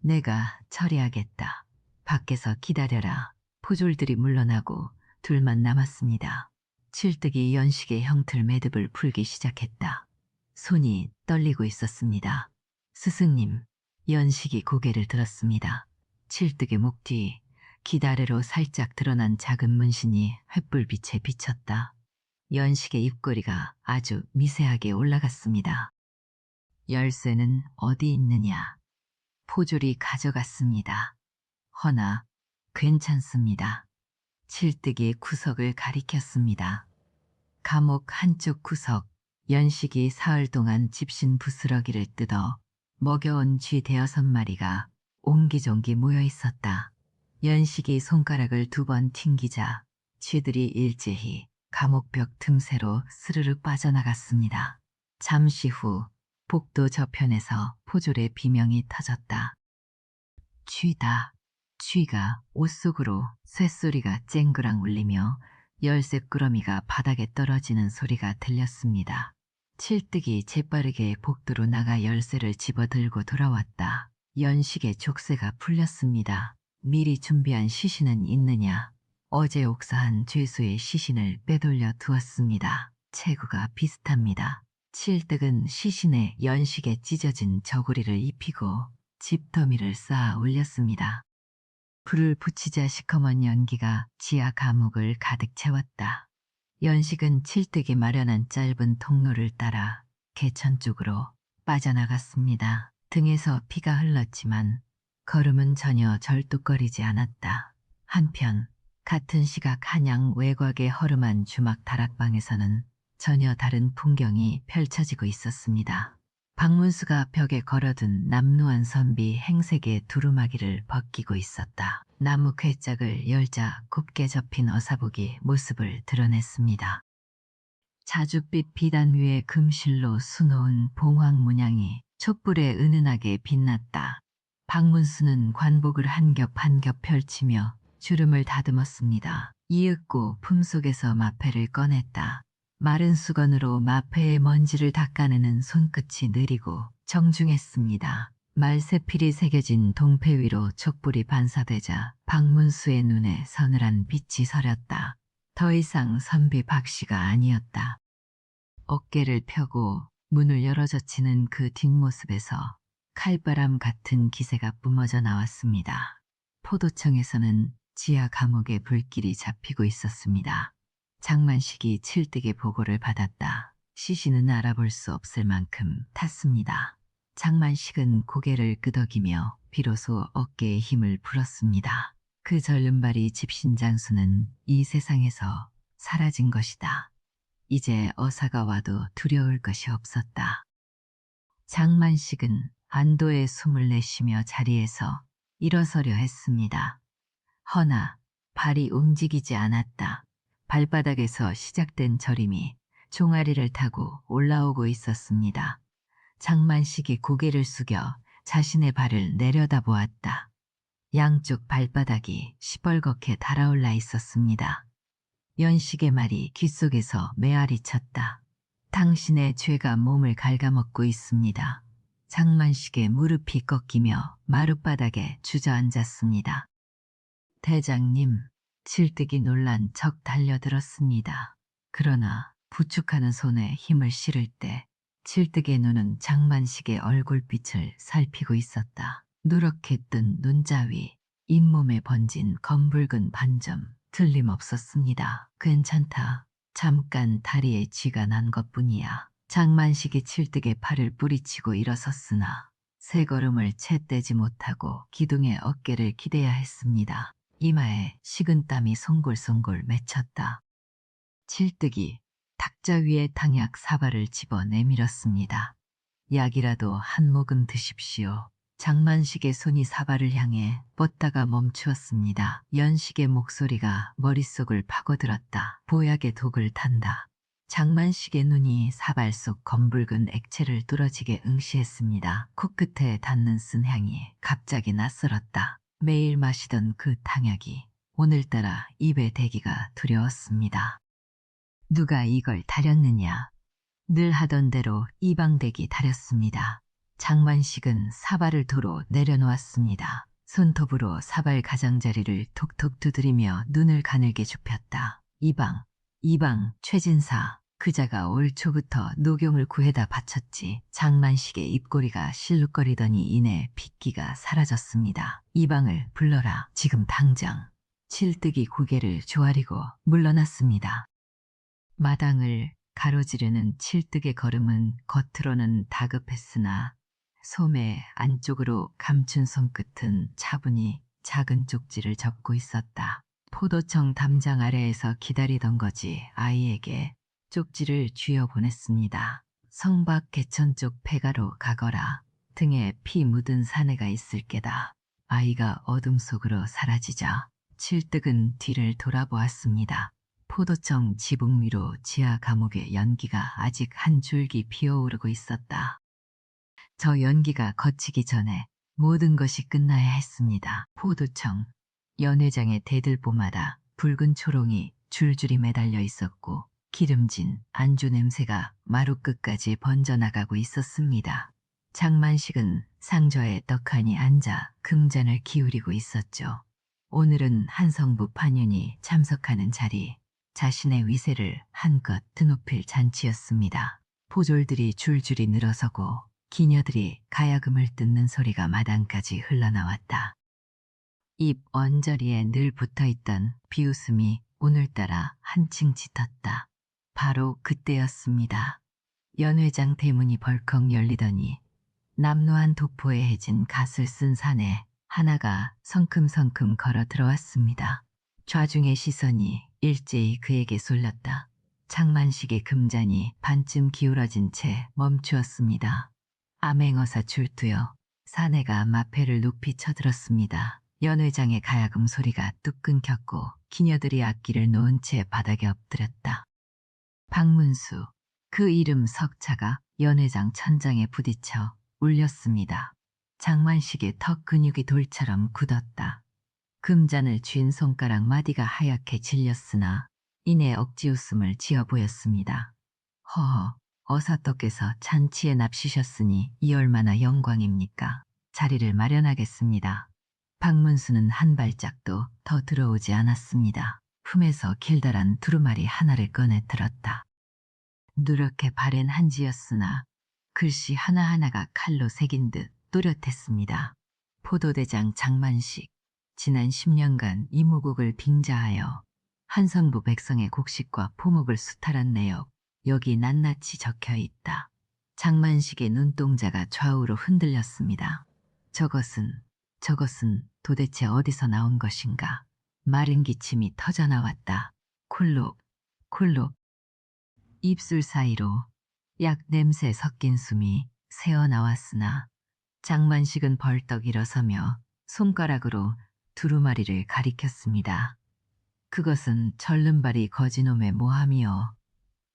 내가 처리하겠다. 밖에서 기다려라. 포졸들이 물러나고 둘만 남았습니다. 칠득이 연식의 형틀 매듭을 풀기 시작했다. 손이 떨리고 있었습니다. 스승님, 연식이 고개를 들었습니다. 칠득의 목 뒤 깃 아래로 살짝 드러난 작은 문신이 횃불빛에 비쳤다. 연식의 입꼬리가 아주 미세하게 올라갔습니다. 열쇠는 어디 있느냐? 포졸이 가져갔습니다. 허나 괜찮습니다. 칠득이 구석을 가리켰습니다. 감옥 한쪽 구석, 연식이 사흘 동안 집신 부스러기를 뜯어 먹여온 쥐 5마리가 옹기종기 모여 있었다. 연식이 손가락을 2번 튕기자 쥐들이 일제히 감옥벽 틈새로 스르르 빠져나갔습니다. 잠시 후 복도 저편에서 포졸의 비명이 터졌다. 쥐다. 쥐가 옷 속으로 쇳소리가 쨍그랑 울리며 열쇠 꾸러미가 바닥에 떨어지는 소리가 들렸습니다. 칠득이 재빠르게 복도로 나가 열쇠를 집어들고 돌아왔다. 연식의 족쇄가 풀렸습니다. 미리 준비한 시신은 있느냐? 어제 옥사한 죄수의 시신을 빼돌려 두었습니다. 체구가 비슷합니다. 칠득은 시신에 연식에 찢어진 저고리를 입히고 집더미를 쌓아 올렸습니다. 불을 붙이자 시커먼 연기가 지하 감옥을 가득 채웠다. 연식은 칠득이 마련한 짧은 통로를 따라 개천 쪽으로 빠져나갔습니다. 등에서 피가 흘렀지만 걸음은 전혀 절뚝거리지 않았다. 한편 같은 시각 한양 외곽의 허름한 주막 다락방에서는 전혀 다른 풍경이 펼쳐지고 있었습니다. 박문수가 벽에 걸어둔 남루한 선비 행색의 두루마기를 벗기고 있었다. 나무 괴짝을 열자 곱게 접힌 어사복이 모습을 드러냈습니다. 자줏빛 비단 위에 금실로 수놓은 봉황 문양이 촛불에 은은하게 빛났다. 박문수는 관복을 한 겹 한 겹 펼치며 주름을 다듬었습니다. 이윽고 품속에서 마패를 꺼냈다. 마른 수건으로 마패의 먼지를 닦아내는 손끝이 느리고 정중했습니다. 말세필이 새겨진 동패 위로 촛불이 반사되자 박문수의 눈에 서늘한 빛이 서렸다. 더 이상 선비 박씨가 아니었다. 어깨를 펴고 문을 열어젖히는 그 뒷모습에서 칼바람 같은 기세가 뿜어져 나왔습니다. 포도청에서는 지하 감옥에 불길이 잡히고 있었습니다. 장만식이 칠뜨기 보고를 받았다. 시신은 알아볼 수 없을 만큼 탔습니다. 장만식은 고개를 끄덕이며 비로소 어깨에 힘을 풀었습니다. 그 절름발이 집신장수는 이 세상에서 사라진 것이다. 이제 어사가 와도 두려울 것이 없었다. 장만식은 안도의 숨을 내쉬며 자리에서 일어서려 했습니다. 허나 발이 움직이지 않았다. 발바닥에서 시작된 저림이 종아리를 타고 올라오고 있었습니다. 장만식이 고개를 숙여 자신의 발을 내려다보았다. 양쪽 발바닥이 시뻘겋게 달아올라 있었습니다. 연식의 말이 귓속에서 메아리 쳤다. 당신의 죄가 몸을 갉아먹고 있습니다. 장만식의 무릎이 꺾이며 마룻바닥에 주저앉았습니다. 대장님, 칠뜨기 놀란 척 달려들었습니다. 그러나 부축하는 손에 힘을 실을 때 칠뜨기의 눈은 장만식의 얼굴빛을 살피고 있었다. 누렇게 뜬 눈자위, 잇몸에 번진 검붉은 반점, 틀림없었습니다. 괜찮다. 잠깐 다리에 쥐가 난 것뿐이야. 장만식이 칠뜨기의 팔을 뿌리치고 일어섰으나 세 걸음을 채 떼지 못하고 기둥의 어깨를 기대야 했습니다. 이마에 식은땀이 송골송골 맺혔다. 칠뜨기, 탁자 위에 당약 사발을 집어 내밀었습니다. 약이라도 한 모금 드십시오. 장만식의 손이 사발을 향해 뻗다가 멈추었습니다. 연식의 목소리가 머릿속을 파고들었다. 보약의 독을 탄다. 장만식의 눈이 사발 속 검붉은 액체를 뚫어지게 응시했습니다. 코끝에 닿는 쓴 향이 갑자기 낯설었다. 매일 마시던 그 탕약이 오늘따라 입에 대기가 두려웠습니다. 누가 이걸 다렸느냐? 늘 하던 대로 이방대기 다렸습니다. 장만식은 사발을 도로 내려놓았습니다. 손톱으로 사발 가장자리를 톡톡 두드리며 눈을 가늘게 좁혔다. 이방, 최진사. 그자가 올 초부터 녹용을 구해다 바쳤지. 장만식의 입꼬리가 실룩거리더니 이내 핏기가 사라졌습니다. 이방을 불러라. 지금 당장. 칠뜨기 고개를 조아리고 물러났습니다. 마당을 가로지르는 칠뜨기의 걸음은 겉으로는 다급했으나 소매 안쪽으로 감춘 손끝은 차분히 작은 쪽지를 접고 있었다. 포도청 담장 아래에서 기다리던 거지 아이에게 쪽지를 쥐어 보냈습니다. 성박 개천 쪽 폐가로 가거라. 등에 피 묻은 사내가 있을 게다. 아이가 어둠 속으로 사라지자 칠뜨은 뒤를 돌아보았습니다. 포도청 지붕 위로 지하 감옥의 연기가 아직 한 줄기 피어오르고 있었다. 저 연기가 거치기 전에 모든 것이 끝나야 했습니다. 포도청, 연회장의 대들보마다 붉은 초롱이 줄줄이 매달려 있었고 기름진 안주 냄새가 마루 끝까지 번져나가고 있었습니다. 장만식은 상좌에 떡하니 앉아 금잔을 기울이고 있었죠. 오늘은 한성부 판윤이 참석하는 자리, 자신의 위세를 한껏 드높일 잔치였습니다. 포졸들이 줄줄이 늘어서고 기녀들이 가야금을 뜯는 소리가 마당까지 흘러나왔다. 입 언저리에 늘 붙어있던 비웃음이 오늘따라 한층 짙었다. 바로 그때였습니다. 연회장 대문이 벌컥 열리더니 남루한 도포에 해진 갓을 쓴 사내 하나가 성큼성큼 걸어 들어왔습니다. 좌중의 시선이 일제히 그에게 쏠렸다. 장만식의 금잔이 반쯤 기울어진 채 멈추었습니다. 암행어사 출두여 사내가 마패를 높이 쳐들었습니다. 연회장의 가야금 소리가 뚝 끊겼고 기녀들이 악기를 놓은 채 바닥에 엎드렸다. 박문수, 그 이름 석차가 연회장 천장에 부딪혀 울렸습니다. 장만식의 턱 근육이 돌처럼 굳었다. 금잔을 쥔 손가락 마디가 하얗게 질렸으나 이내 억지 웃음을 지어 보였습니다. 허허, 어사떡께서 잔치에 납시셨으니 이 얼마나 영광입니까? 자리를 마련하겠습니다. 박문수는 한 발짝도 더 들어오지 않았습니다. 품에서 길다란 두루마리 하나를 꺼내 들었다. 누렇게 바랜 한지였으나 글씨 하나하나가 칼로 새긴 듯 또렷했습니다. 포도대장 장만식, 지난 10년간 이모국을 빙자하여 한성부 백성의 곡식과 포목을 수탈한 내역, 여기 낱낱이 적혀 있다. 장만식의 눈동자가 좌우로 흔들렸습니다. 저것은 도대체 어디서 나온 것인가? 마른 기침이 터져나왔다. 콜록, 콜록. 입술 사이로 약 냄새 섞인 숨이 새어나왔으나 장만식은 벌떡 일어서며 손가락으로 두루마리를 가리켰습니다. 그것은 절름발이 거지놈의 모함이요.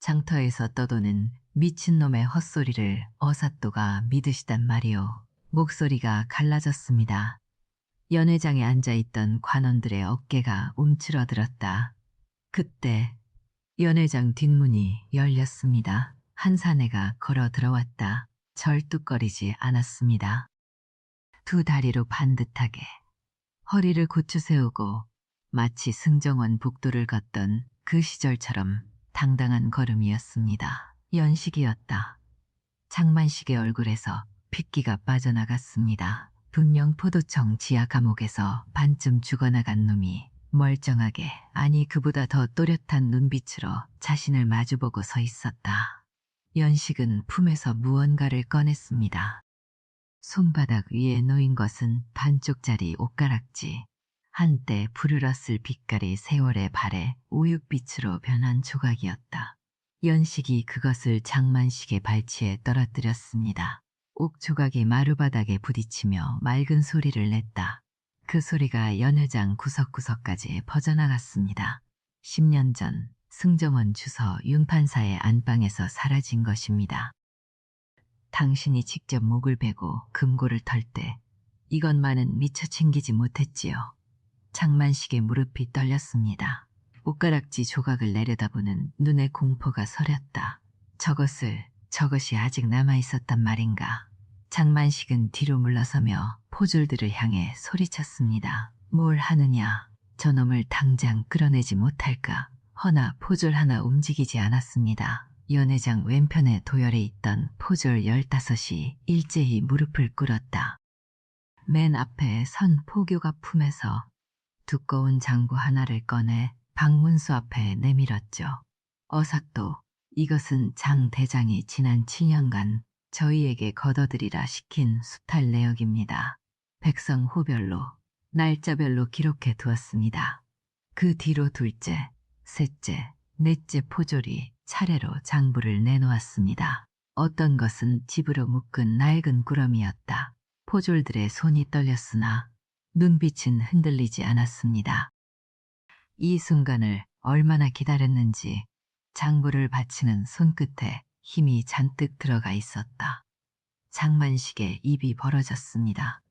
장터에서 떠도는 미친놈의 헛소리를 어사또가 믿으시단 말이오. 목소리가 갈라졌습니다. 연회장에 앉아있던 관원들의 어깨가 움츠러들었다. 그때 연회장 뒷문이 열렸습니다. 한 사내가 걸어 들어왔다. 절뚝거리지 않았습니다. 두 다리로 반듯하게 허리를 고추 세우고 마치 승정원 복도를 걷던 그 시절처럼 당당한 걸음이었습니다. 연식이었다. 장만식의 얼굴에서 핏기가 빠져나갔습니다. 분명 포도청 지하 감옥에서 반쯤 죽어나간 놈이 멀쩡하게, 아니 그보다 더 또렷한 눈빛으로 자신을 마주보고 서 있었다. 연식은 품에서 무언가를 꺼냈습니다. 손바닥 위에 놓인 것은 반쪽짜리 옷가락지. 한때 푸르렀을 빛깔이 세월의 발에 우윳빛으로 변한 조각이었다. 연식이 그것을 장만식의 발치에 떨어뜨렸습니다. 옥조각이 마루바닥에 부딪히며 맑은 소리를 냈다. 그 소리가 연회장 구석구석까지 퍼져나갔습니다. 10년 전 승정원 주서 윤판사의 안방에서 사라진 것입니다. 당신이 직접 목을 베고 금고를 털 때 이것만은 미처 챙기지 못했지요. 장만식의 무릎이 떨렸습니다. 옷가락지 조각을 내려다보는 눈에 공포가 서렸다. 저것이 아직 남아있었단 말인가. 장만식은 뒤로 물러서며 포졸들을 향해 소리쳤습니다. 뭘 하느냐. 저놈을 당장 끌어내지 못할까. 허나 포졸 하나 움직이지 않았습니다. 연회장 왼편에 도열에 있던 포졸 15이 일제히 무릎을 꿇었다. 맨 앞에 선 포교가 품에서 두꺼운 장구 하나를 꺼내 방문수 앞에 내밀었죠. 어사또, 이것은 장 대장이 지난 7년간 저희에게 걷어들이라 시킨 수탈 내역입니다. 백성 호별로, 날짜별로 기록해 두었습니다. 그 뒤로 둘째, 셋째, 넷째 포졸이 차례로 장부를 내놓았습니다. 어떤 것은 집으로 묶은 낡은 꾸러미였다. 포졸들의 손이 떨렸으나 눈빛은 흔들리지 않았습니다. 이 순간을 얼마나 기다렸는지 장부를 받치는 손끝에 힘이 잔뜩 들어가 있었다. 장만식의 입이 벌어졌습니다.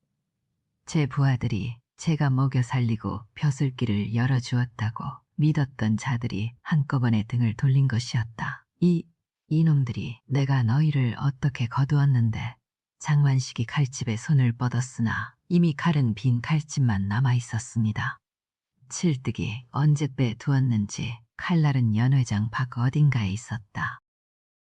제 부하들이 제가 먹여 살리고 벼슬길을 열어주었다고 믿었던 자들이 한꺼번에 등을 돌린 것이었다. 이놈들이 내가 너희를 어떻게 거두었는데. 장만식이 칼집에 손을 뻗었으나 이미 칼은 빈 칼집만 남아있었습니다. 칠뜨기 언제 빼두었는지 칼날은 연회장 밖 어딘가에 있었다.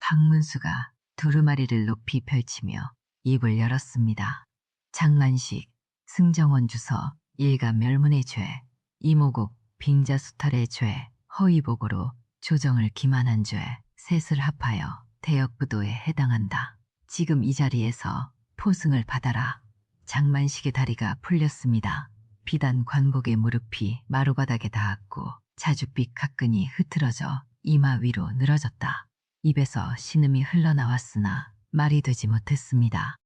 박문수가 두루마리를 높이 펼치며 입을 열었습니다. 장만식, 승정원 주서, 일가 멸문의 죄, 이모국 빙자수탈의 죄, 허위복으로 조정을 기만한 죄, 셋을 합하여 대역부도에 해당한다. 지금 이 자리에서 포승을 받아라. 장만식의 다리가 풀렸습니다. 비단 관복의 무릎이 마루바닥에 닿았고 자줏빛 가끈이 흐트러져 이마 위로 늘어졌다. 입에서 신음이 흘러나왔으나 말이 되지 못했습니다.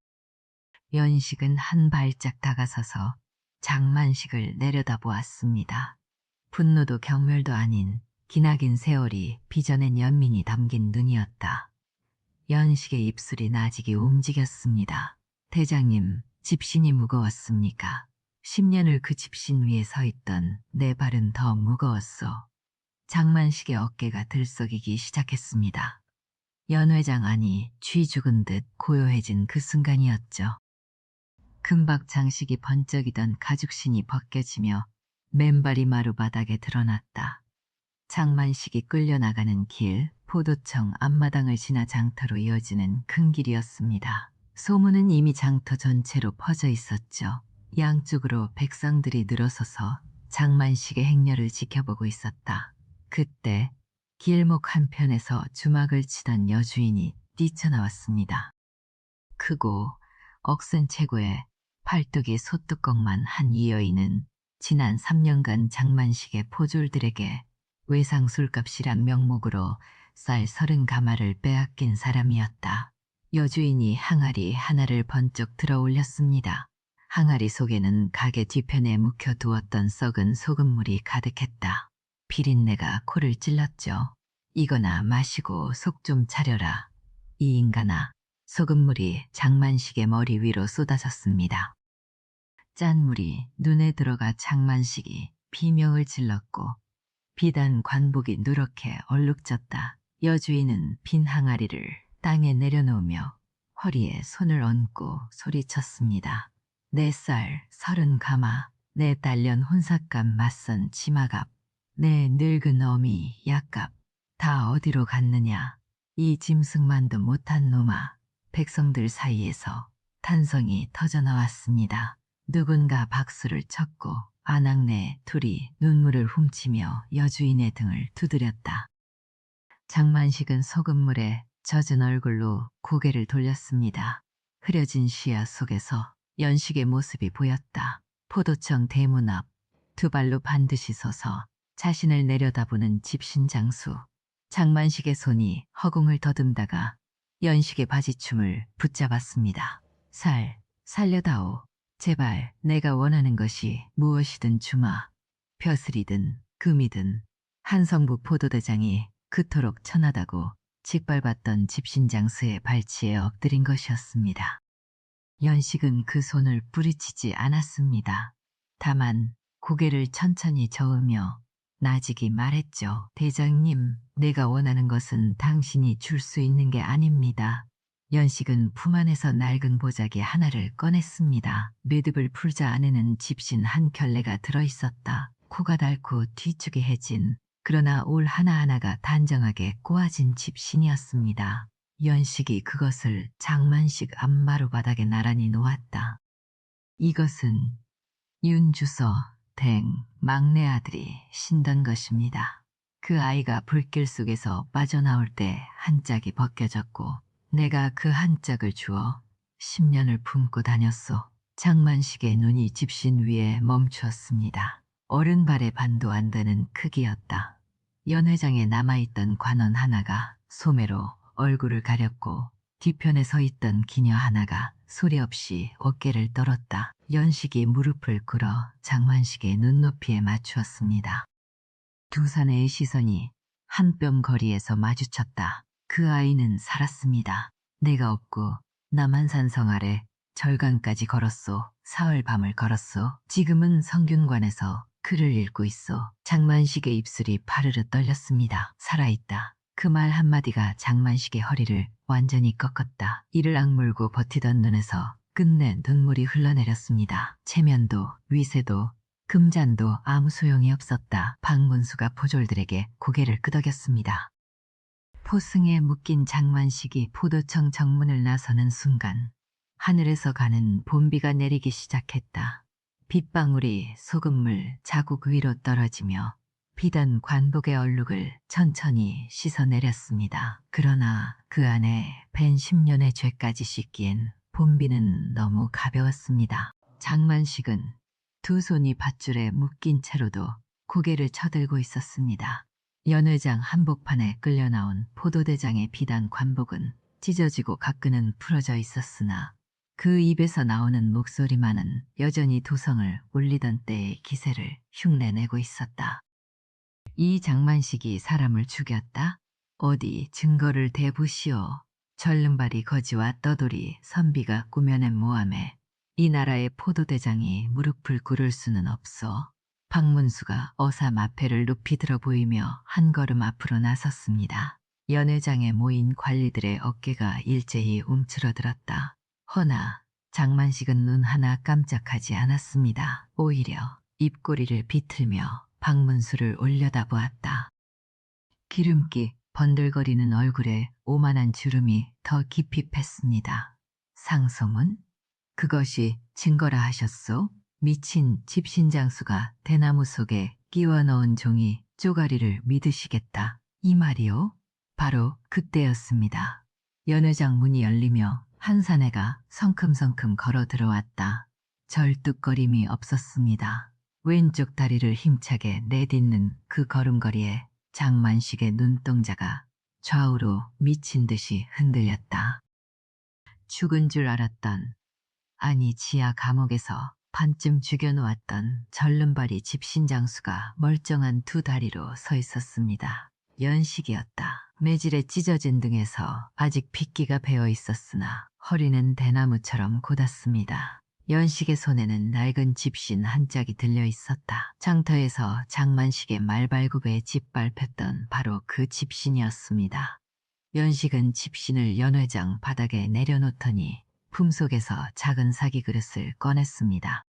연식은 한 발짝 다가서서 장만식을 내려다보았습니다. 분노도 경멸도 아닌 기나긴 세월이 빚어낸 연민이 담긴 눈이었다. 연식의 입술이 나직이 움직였습니다. 대장님, 집신이 무거웠습니까? 10년을 그 집신 위에 서 있던 내 발은 더 무거웠어. 장만식의 어깨가 들썩이기 시작했습니다. 연회장 안이 쥐 죽은 듯 고요해진 그 순간이었죠. 금박 장식이 번쩍이던 가죽신이 벗겨지며 맨발이 마루바닥에 드러났다. 장만식이 끌려나가는 길, 포도청 앞마당을 지나 장터로 이어지는 큰 길이었습니다. 소문은 이미 장터 전체로 퍼져 있었죠. 양쪽으로 백성들이 늘어서서 장만식의 행렬을 지켜보고 있었다. 그때 길목 한편에서 주막을 치던 여주인이 뛰쳐나왔습니다. 크고 억센 체구에 팔뚝이 소뚜껑만 한 이 여인은 지난 3년간 장만식의 포졸들에게 외상 술값이란 명목으로 쌀 30가마를 빼앗긴 사람이었다. 여주인이 항아리 하나를 번쩍 들어 올렸습니다. 항아리 속에는 가게 뒤편에 묵혀두었던 썩은 소금물이 가득했다. 비린내가 코를 찔렀죠. 이거나 마시고 속 좀 차려라. 이 인간아. 소금물이 장만식의 머리 위로 쏟아졌습니다. 짠 물이 눈에 들어가 장만식이 비명을 질렀고 비단 관복이 누렇게 얼룩졌다. 여주인은 빈 항아리를 땅에 내려놓으며 허리에 손을 얹고 소리쳤습니다. 내 쌀 30가마, 내 딸년 혼삭값 맞선 치마값, 내 늙은 어미 약값 다 어디로 갔느냐. 이 짐승만도 못한 놈아. 백성들 사이에서 탄성이 터져나왔습니다. 누군가 박수를 쳤고 아낙네 둘이 눈물을 훔치며 여주인의 등을 두드렸다. 장만식은 소금물에 젖은 얼굴로 고개를 돌렸습니다. 흐려진 시야 속에서 연식의 모습이 보였다. 포도청 대문 앞 두 발로 반드시 서서 자신을 내려다보는 집신장수. 장만식의 손이 허공을 더듬다가 연식의 바지춤을 붙잡았습니다. 살려다오. 제발 내가 원하는 것이 무엇이든 주마. 벼슬이든 금이든. 한성부 포도대장이 그토록 천하다고 짓밟았던 집신장수의 발치에 엎드린 것이었습니다. 연식은 그 손을 뿌리치지 않았습니다. 다만 고개를 천천히 저으며 나직이 말했죠. 대장님, 내가 원하는 것은 당신이 줄 수 있는 게 아닙니다. 연식은 품 안에서 낡은 보자기 하나를 꺼냈습니다. 매듭을 풀자 안에는 집신 한 켤레가 들어있었다. 코가 닳고 뒤축이 해진, 그러나 올 하나하나가 단정하게 꼬아진 집신이었습니다. 연식이 그것을 장만식 앞마루 바닥에 나란히 놓았다. 이것은 윤주서 댕 막내 아들이 신던 것입니다. 그 아이가 불길 속에서 빠져나올 때 한 짝이 벗겨졌고 내가 그 한 짝을 주어 10년을 품고 다녔소. 장만식의 눈이 집신 위에 멈추었습니다. 어른발의 반도 안 되는 크기였다. 연회장에 남아있던 관원 하나가 소매로 얼굴을 가렸고 뒤편에 서 있던 기녀 하나가 소리 없이 어깨를 떨었다. 연식이 무릎을 꿇어 장만식의 눈높이에 맞추었습니다. 두 사내의 시선이 한 뼘 거리에서 마주쳤다. 그 아이는 살았습니다. 내가 없고 남한산성 아래 절강까지 걸었소. 사흘 밤을 걸었소. 지금은 성균관에서 글을 읽고 있소. 장만식의 입술이 파르르 떨렸습니다. 살아있다. 그 말 한마디가 장만식의 허리를 완전히 꺾었다. 이를 악물고 버티던 눈에서 끝내 눈물이 흘러내렸습니다. 체면도 위세도 금잔도 아무 소용이 없었다. 박문수가 포졸들에게 고개를 끄덕였습니다. 포승에 묶인 장만식이 포도청 정문을 나서는 순간 하늘에서 가는 봄비가 내리기 시작했다. 빗방울이 소금물 자국 위로 떨어지며 비단 관복의 얼룩을 천천히 씻어내렸습니다. 그러나 그 안에 벤 10년의 죄까지 씻기엔 봄비는 너무 가벼웠습니다. 장만식은 두 손이 밧줄에 묶인 채로도 고개를 쳐들고 있었습니다. 연회장 한복판에 끌려나온 포도대장의 비단 관복은 찢어지고 가끈은 풀어져 있었으나 그 입에서 나오는 목소리만은 여전히 도성을 울리던 때의 기세를 흉내내고 있었다. 이 장만식이 사람을 죽였다? 어디 증거를 대보시오. 전릉발이 거지와 떠돌이 선비가 꾸며낸 모함에 이 나라의 포도대장이 무릎을 꿇을 수는 없어. 박문수가 어삼 앞에를 높이 들어 보이며 한 걸음 앞으로 나섰습니다. 연회장에 모인 관리들의 어깨가 일제히 움츠러들었다. 허나 장만식은 눈 하나 깜짝하지 않았습니다. 오히려 입꼬리를 비틀며 박문수를 올려다보았다. 기름기 번들거리는 얼굴에 오만한 주름이 더 깊이 팼습니다. 상소문? 그것이 증거라 하셨소? 미친 집신장수가 대나무 속에 끼워 넣은 종이 쪼가리를 믿으시겠다. 이 말이요? 바로 그때였습니다. 연회장 문이 열리며 한 사내가 성큼성큼 걸어 들어왔다. 절뚝거림이 없었습니다. 왼쪽 다리를 힘차게 내딛는 그 걸음걸이에 장만식의 눈동자가 좌우로 미친 듯이 흔들렸다. 죽은 줄 알았던, 아니 지하 감옥에서 반쯤 죽여놓았던 절름발이 집신장수가 멀쩡한 두 다리로 서 있었습니다. 연식이었다. 매질에 찢어진 등에서 아직 핏기가 배어 있었으나 허리는 대나무처럼 곧았습니다. 연식의 손에는 낡은 집신 한 짝이 들려 있었다. 장터에서 장만식의 말발굽에 짓밟혔던 바로 그 집신이었습니다. 연식은 집신을 연회장 바닥에 내려놓더니 품속에서 작은 사기 그릇을 꺼냈습니다.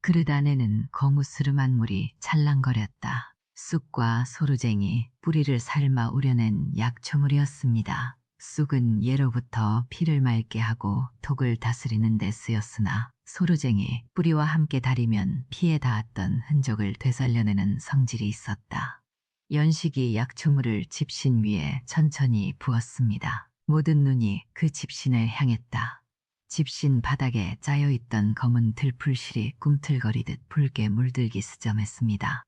그릇 안에는 거무스름한 물이 찰랑거렸다. 쑥과 소루쟁이, 뿌리를 삶아 우려낸 약초물이었습니다. 쑥은 예로부터 피를 맑게 하고 독을 다스리는 데 쓰였으나 소루쟁이 뿌리와 함께 다리면 피에 닿았던 흔적을 되살려내는 성질이 있었다. 연식이 약초물을 집신 위에 천천히 부었습니다. 모든 눈이 그 집신을 향했다. 집신 바닥에 짜여있던 검은 들풀실이 꿈틀거리듯 붉게 물들기 시점했습니다.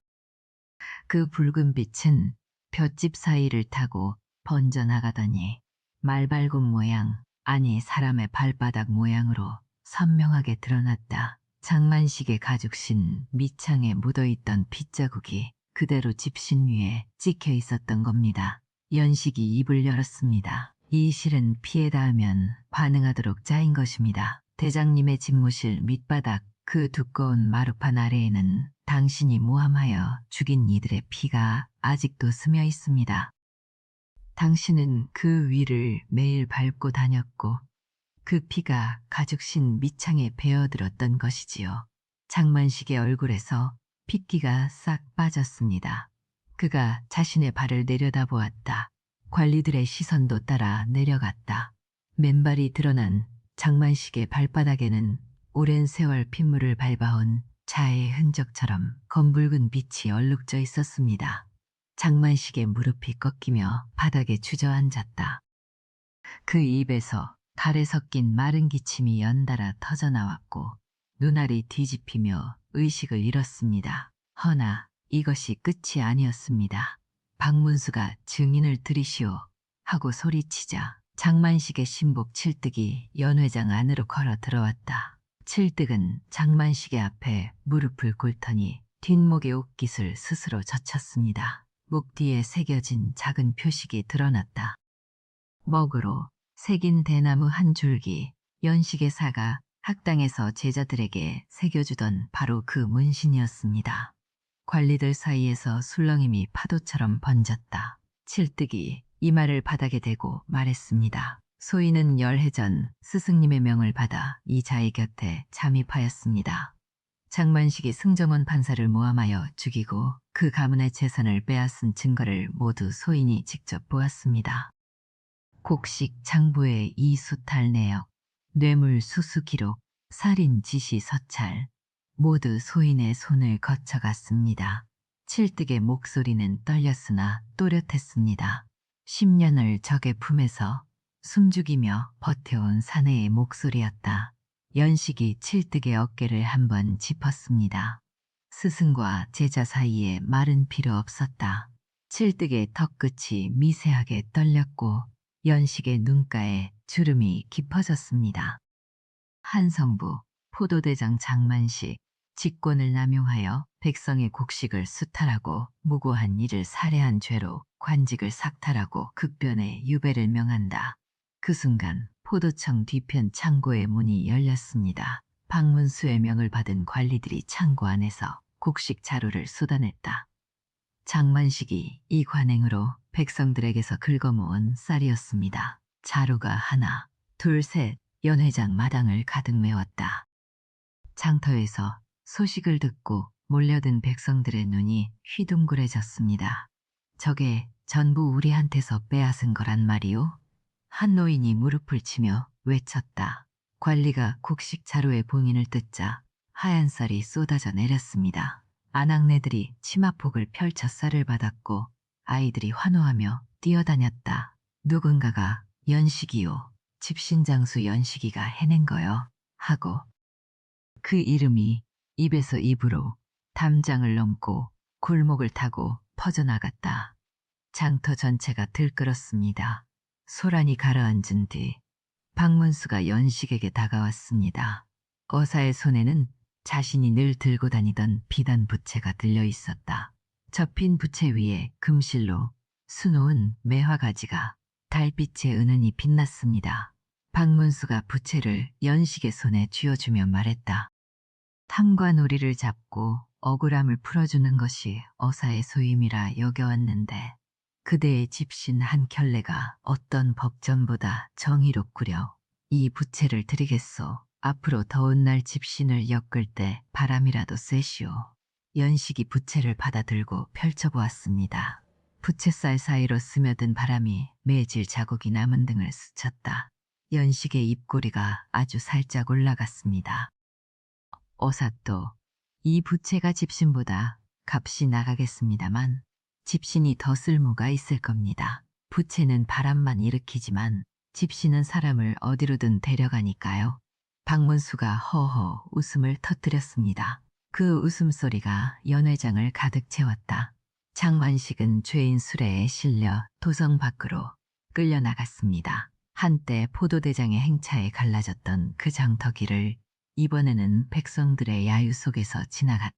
그 붉은 빛은 볏짚 사이를 타고 번져나가더니 말발굽 모양, 아니 사람의 발바닥 모양으로 선명하게 드러났다. 장만식의 가죽신 밑창에 묻어있던 핏자국이 그대로 집신 위에 찍혀 있었던 겁니다. 연식이 입을 열었습니다. 이 실은 피에 닿으면 반응하도록 짜인 것입니다. 대장님의 집무실 밑바닥 그 두꺼운 마루판 아래에는 당신이 모함하여 죽인 이들의 피가 아직도 스며 있습니다. 당신은 그 위를 매일 밟고 다녔고 그 피가 가죽신 밑창에 베어들었던 것이지요. 장만식의 얼굴에서 핏기가 싹 빠졌습니다. 그가 자신의 발을 내려다보았다. 관리들의 시선도 따라 내려갔다. 맨발이 드러난 장만식의 발바닥에는 오랜 세월 핏물을 밟아온 자의 흔적처럼 검붉은 빛이 얼룩져 있었습니다. 장만식의 무릎이 꺾이며 바닥에 주저앉았다. 그 입에서 칼에 섞인 마른 기침이 연달아 터져나왔고 눈알이 뒤집히며 의식을 잃었습니다. 허나 이것이 끝이 아니었습니다. 박문수가 증인을 들이시오 하고 소리치자 장만식의 신복 칠득이 연회장 안으로 걸어 들어왔다. 칠득은 장만식의 앞에 무릎을 꿇더니 뒷목의 옷깃을 스스로 젖혔습니다. 목 뒤에 새겨진 작은 표식이 드러났다. 먹으로 새긴 대나무 한 줄기, 연식의 사가 학당에서 제자들에게 새겨주던 바로 그 문신이었습니다. 관리들 사이에서 술렁임이 파도처럼 번졌다. 칠득이 이마를 바닥에 대고 말했습니다. 소인은 열해 전 스승님의 명을 받아 이 자의 곁에 잠입하였습니다. 장만식이 승정원 판사를 모함하여 죽이고 그 가문의 재산을 빼앗은 증거를 모두 소인이 직접 보았습니다. 곡식 장부의 이수탈 내역, 뇌물 수수 기록, 살인 지시 서찰 모두 소인의 손을 거쳐갔습니다. 칠득의 목소리는 떨렸으나 또렷했습니다. 10년을 적의 품에서 숨죽이며 버텨온 사내의 목소리였다. 연식이 칠득의 어깨를 한번 짚었습니다. 스승과 제자 사이에 말은 필요 없었다. 칠득의 턱끝이 미세하게 떨렸고 연식의 눈가에 주름이 깊어졌습니다. 한성부, 포도대장 장만식, 직권을 남용하여 백성의 곡식을 수탈하고 무고한 이를 살해한 죄로 관직을 삭탈하고 극변에 유배를 명한다. 그 순간 포도청 뒤편 창고의 문이 열렸습니다. 박문수의 명을 받은 관리들이 창고 안에서 곡식 자루를 쏟아냈다. 장만식이 이 관행으로 백성들에게서 긁어모은 쌀이었습니다. 자루가 하나, 둘, 셋, 연회장 마당을 가득 메웠다. 장터에서 소식을 듣고 몰려든 백성들의 눈이 휘둥그레졌습니다. 저게 전부 우리한테서 빼앗은 거란 말이오? 한 노인이 무릎을 치며 외쳤다. 관리가 곡식 자루의 봉인을 뜯자 하얀 쌀이 쏟아져 내렸습니다. 아낙네들이 치마폭을 펼쳐 쌀을 받았고 아이들이 환호하며 뛰어다녔다. 누군가가 연식이요. 집신장수 연식이가 해낸 거요. 하고 그 이름이 입에서 입으로 담장을 넘고 골목을 타고 퍼져나갔다. 장터 전체가 들끓었습니다. 소란이 가라앉은 뒤 박문수가 연식에게 다가왔습니다. 어사의 손에는 자신이 늘 들고 다니던 비단 부채가 들려 있었다. 접힌 부채 위에 금실로 수놓은 매화가지가 달빛에 은은히 빛났습니다. 박문수가 부채를 연식의 손에 쥐어주며 말했다. 탐과 놀이를 잡고 억울함을 풀어주는 것이 어사의 소임이라 여겨왔는데 그대의 집신 한 켤레가 어떤 법전보다 정의롭구려. 이 부채를 드리겠소. 앞으로 더운 날 집신을 엮을 때 바람이라도 쐬시오. 연식이 부채를 받아들고 펼쳐보았습니다. 부채살 사이로 스며든 바람이 매질 자국이 남은 등을 스쳤다. 연식의 입꼬리가 아주 살짝 올라갔습니다. 어사또 이 부채가 집신보다 값이 나가겠습니다만 집신이 더 쓸모가 있을 겁니다. 부채는 바람만 일으키지만 집신은 사람을 어디로든 데려가니까요. 박문수가 허허 웃음을 터뜨렸습니다. 그 웃음소리가 연회장을 가득 채웠다. 장만식은 죄인 수레에 실려 도성 밖으로 끌려나갔습니다. 한때 포도대장의 행차에 갈라졌던 그 장터길을 이번에는 백성들의 야유 속에서 지나갔다.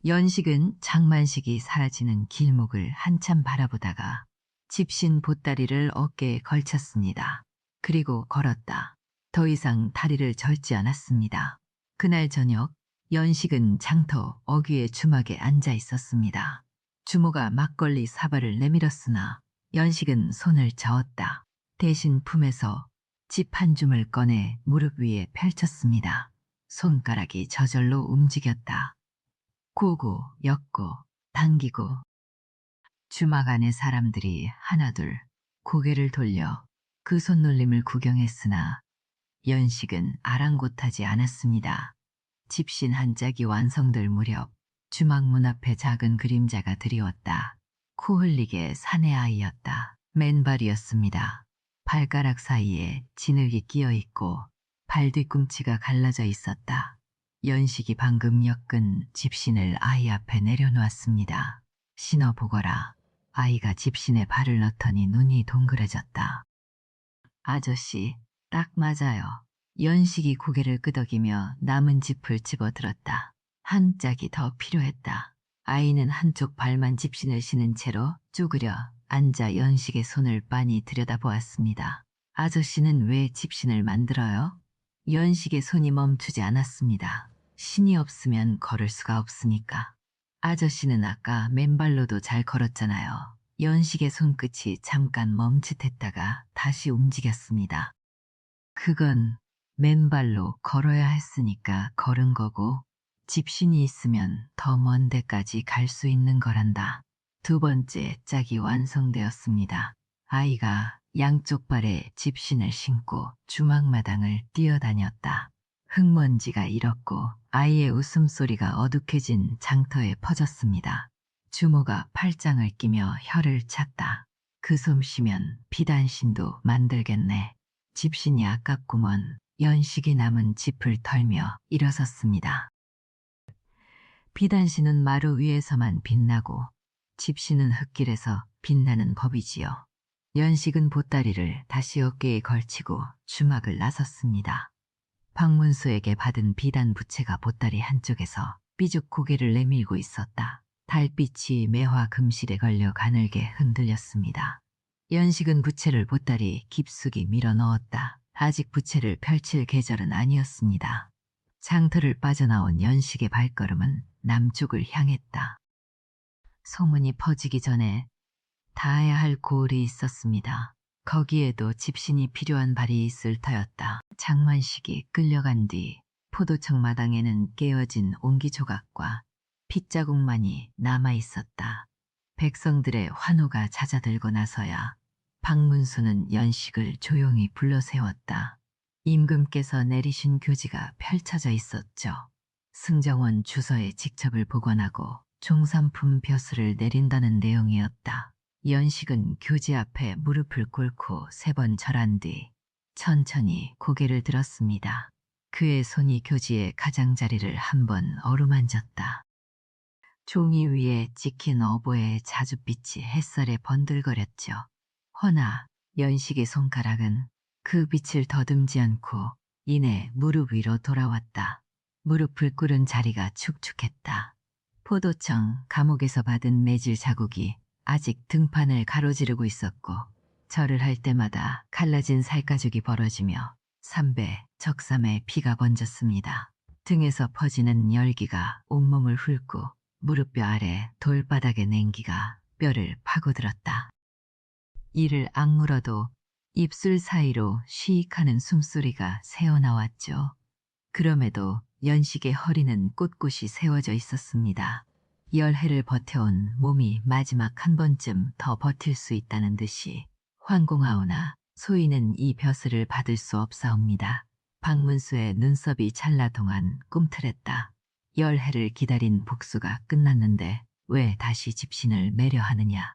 연식은 장만식이 사라지는 길목을 한참 바라보다가 집신 보따리를 어깨에 걸쳤습니다. 그리고 걸었다. 더 이상 다리를 절지 않았습니다. 그날 저녁 연식은 장터 어귀의 주막에 앉아 있었습니다. 주모가 막걸리 사발을 내밀었으나 연식은 손을 저었다. 대신 품에서 집 한 줌을 꺼내 무릎 위에 펼쳤습니다. 손가락이 저절로 움직였다. 고고, 엮고, 당기고. 주막 안의 사람들이 하나둘 고개를 돌려 그 손놀림을 구경했으나 연식은 아랑곳하지 않았습니다. 집신 한 짝이 완성될 무렵 주막 문 앞에 작은 그림자가 드리웠다. 코 흘리게 사내 아이였다. 맨발이었습니다. 발가락 사이에 진흙이 끼어 있고 발 뒤꿈치가 갈라져 있었다. 연식이 방금 엮은 집신을 아이 앞에 내려놓았습니다. 신어보거라. 아이가 집신에 발을 넣더니 눈이 동그래졌다. 아저씨, 딱 맞아요. 연식이 고개를 끄덕이며 남은 짚을 집어들었다. 한 짝이 더 필요했다. 아이는 한쪽 발만 집신을 신은 채로 쪼그려 앉아 연식의 손을 빤히 들여다보았습니다. 아저씨는 왜 집신을 만들어요? 연식의 손이 멈추지 않았습니다. 신이 없으면 걸을 수가 없으니까. 아저씨는 아까 맨발로도 잘 걸었잖아요. 연식의 손끝이 잠깐 멈칫했다가 다시 움직였습니다. 그건 맨발로 걸어야 했으니까 걸은 거고 집신이 있으면 더 먼 데까지 갈 수 있는 거란다. 두 번째 짝이 완성되었습니다. 아이가 양쪽 발에 집신을 신고 주막마당을 뛰어다녔다. 흙먼지가 일었고 아이의 웃음소리가 어둑해진 장터에 퍼졌습니다. 주모가 팔짱을 끼며 혀를 찼다. 그 솜씨면 비단신도 만들겠네. 집신이 아깝구먼. 연식이 남은 짚을 털며 일어섰습니다. 비단신은 마루 위에서만 빛나고 집신은 흙길에서 빛나는 법이지요. 연식은 보따리를 다시 어깨에 걸치고 주막을 나섰습니다. 박문수에게 받은 비단 부채가 보따리 한쪽에서 삐죽 고개를 내밀고 있었다. 달빛이 매화 금실에 걸려 가늘게 흔들렸습니다. 연식은 부채를 보따리 깊숙이 밀어 넣었다. 아직 부채를 펼칠 계절은 아니었습니다. 장터를 빠져나온 연식의 발걸음은 남쪽을 향했다. 소문이 퍼지기 전에 닿아야 할 고을이 있었습니다. 거기에도 집신이 필요한 발이 있을 터였다. 장만식이 끌려간 뒤 포도청 마당에는 깨어진 옹기조각과 핏자국만이 남아있었다. 백성들의 환호가 잦아들고 나서야 박문수는 연식을 조용히 불러세웠다. 임금께서 내리신 교지가 펼쳐져 있었죠. 승정원 주서에 직첩을 복원하고 종삼품 벼슬을 내린다는 내용이었다. 연식은 교지 앞에 무릎을 꿇고 3번 절한 뒤 천천히 고개를 들었습니다. 그의 손이 교지의 가장자리를 한번 어루만졌다. 종이 위에 찍힌 어보의 자줏빛이 햇살에 번들거렸죠. 허나 연식의 손가락은 그 빛을 더듬지 않고 이내 무릎 위로 돌아왔다. 무릎을 꿇은 자리가 축축했다. 포도청 감옥에서 받은 매질 자국이 아직 등판을 가로지르고 있었고 절을 할 때마다 갈라진 살가죽이 벌어지며 삼배, 적삼에 피가 번졌습니다. 등에서 퍼지는 열기가 온몸을 훑고 무릎뼈 아래 돌바닥의 냉기가 뼈를 파고들었다. 이를 악물어도 입술 사이로 쉬익하는 숨소리가 새어나왔죠. 그럼에도 연식의 허리는 꼿꼿이 세워져 있었습니다. 열해를 버텨온 몸이 마지막 한 번쯤 더 버틸 수 있다는 듯이 황공하오나 소인은 이 벼슬을 받을 수 없사옵니다. 박문수의 눈썹이 찰나 동안 꿈틀했다. 열해를 기다린 복수가 끝났는데 왜 다시 집신을 매려 하느냐.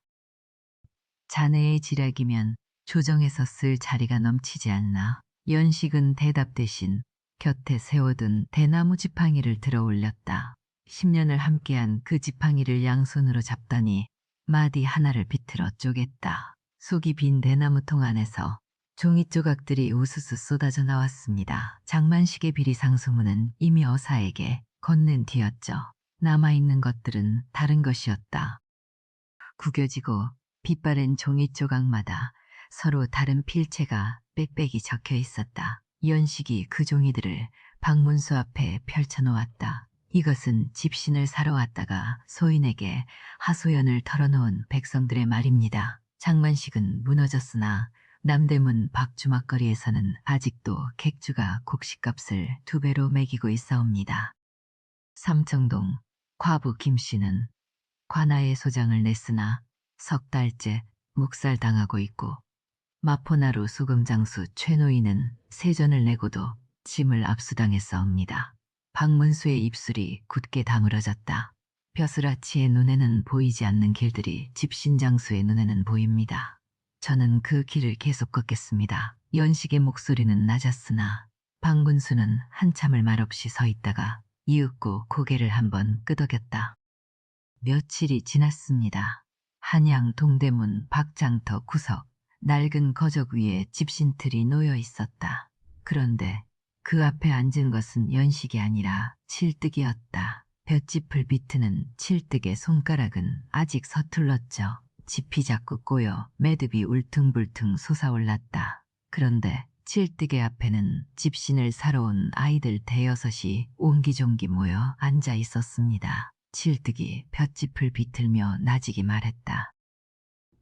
자네의 지략이면 조정에서 쓸 자리가 넘치지 않나. 연식은 대답 대신 곁에 세워둔 대나무 지팡이를 들어 올렸다. 10년을 함께한 그 지팡이를 양손으로 잡더니 마디 하나를 비틀어 쪼갰다. 속이 빈 대나무통 안에서 종이 조각들이 우수수 쏟아져 나왔습니다. 장만식의 비리 상소문은 이미 어사에게 건넨 뒤였죠. 남아있는 것들은 다른 것이었다. 구겨지고 빛바랜 종이 조각마다 서로 다른 필체가 빽빽이 적혀 있었다. 연식이 그 종이들을 박문수 앞에 펼쳐놓았다. 이것은 집신을 사러 왔다가 소인에게 하소연을 털어놓은 백성들의 말입니다. 장만식은 무너졌으나 남대문 박주막거리에서는 아직도 객주가 곡식값을 2배로 매기고 있사옵니다. 삼청동 과부 김씨는 관아의 소장을 냈으나 석 달째 묵살당하고 있고 마포나루 수금장수 최노인은 세전을 내고도 짐을 압수당했사옵니다. 박문수의 입술이 굳게 다물어졌다. 벼슬아치의 눈에는 보이지 않는 길들이 집신장수의 눈에는 보입니다. 저는 그 길을 계속 걷겠습니다. 연식의 목소리는 낮았으나 박문수는 한참을 말없이 서 있다가 이윽고 고개를 한번 끄덕였다. 며칠이 지났습니다. 한양 동대문 박장터 구석 낡은 거적 위에 집신틀이 놓여 있었다. 그런데 그 앞에 앉은 것은 연식이 아니라 칠뜨기였다. 볏짚을 비트는 칠뜨기의 손가락은 아직 서툴렀죠. 짚이 자꾸 꼬여 매듭이 울퉁불퉁 솟아올랐다. 그런데 칠뜨기 앞에는 집신을 사러 온 아이들 대여섯이 옹기종기 모여 앉아 있었습니다. 칠뜨기 볏짚을 비틀며 나직이 말했다.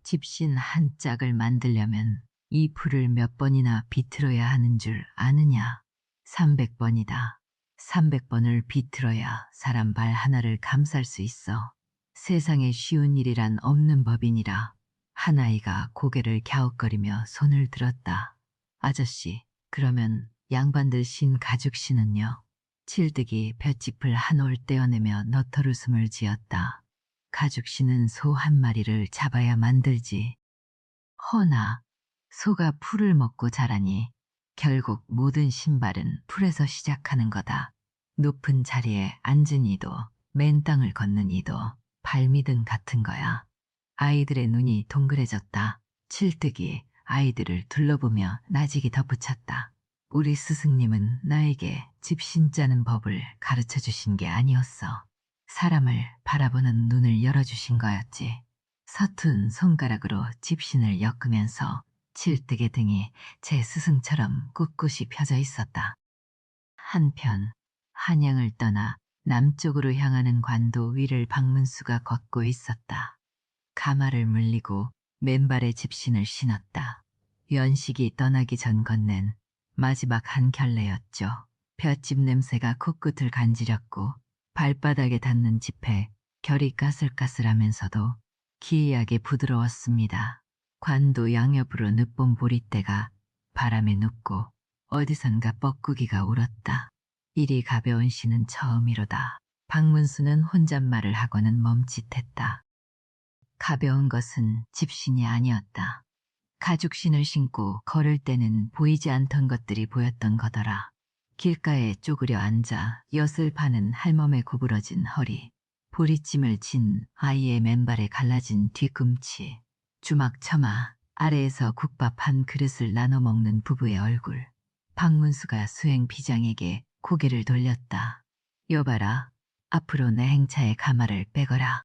집신 한 짝을 만들려면 이 풀을 몇 번이나 비틀어야 하는 줄 아느냐? 300번이다. 300번을 비틀어야 사람 발 하나를 감쌀 수 있어. 세상에 쉬운 일이란 없는 법이니라. 한 아이가 고개를 갸웃거리며 손을 들었다. 아저씨, 그러면 양반들 신 가죽 신은요? 칠득이 볏짚을 한 올 떼어내며 너털웃음을 지었다. 가죽신은 소 한 마리를 잡아야 만들지. 허나 소가 풀을 먹고 자라니 결국 모든 신발은 풀에서 시작하는 거다. 높은 자리에 앉은 이도 맨 땅을 걷는 이도 발미등 같은 거야. 아이들의 눈이 동그래졌다. 칠득이 아이들을 둘러보며 나직이 덧붙였다. 우리 스승님은 나에게 집신 짜는 법을 가르쳐 주신 게 아니었어. 사람을 바라보는 눈을 열어주신 거였지. 서툰 손가락으로 집신을 엮으면서 칠뜨개 등이 제 스승처럼 꿋꿋이 펴져 있었다. 한편 한양을 떠나 남쪽으로 향하는 관도 위를 박문수가 걷고 있었다. 가마를 물리고 맨발에 집신을 신었다. 연식이 떠나기 전 건넨 마지막 한 켤레였죠. 볏짚 냄새가 코끝을 간지렸고 발바닥에 닿는 짚에 결이 까슬까슬하면서도 기이하게 부드러웠습니다. 관도 양옆으로 늦본 보리대가 바람에 눕고 어디선가 뻐꾸기가 울었다. 이리 가벼운 시는 처음이로다. 박문수는 혼잣말을 하고는 멈칫했다. 가벼운 것은 집신이 아니었다. 가죽신을 신고 걸을 때는 보이지 않던 것들이 보였던 거더라. 길가에 쪼그려 앉아 엿을 파는 할멈의 구부러진 허리, 보리찜을 진 아이의 맨발에 갈라진 뒤꿈치, 주막 처마 아래에서 국밥 한 그릇을 나눠 먹는 부부의 얼굴. 박문수가 수행 비장에게 고개를 돌렸다. 여봐라, 앞으로 내 행차의 가마를 빼거라.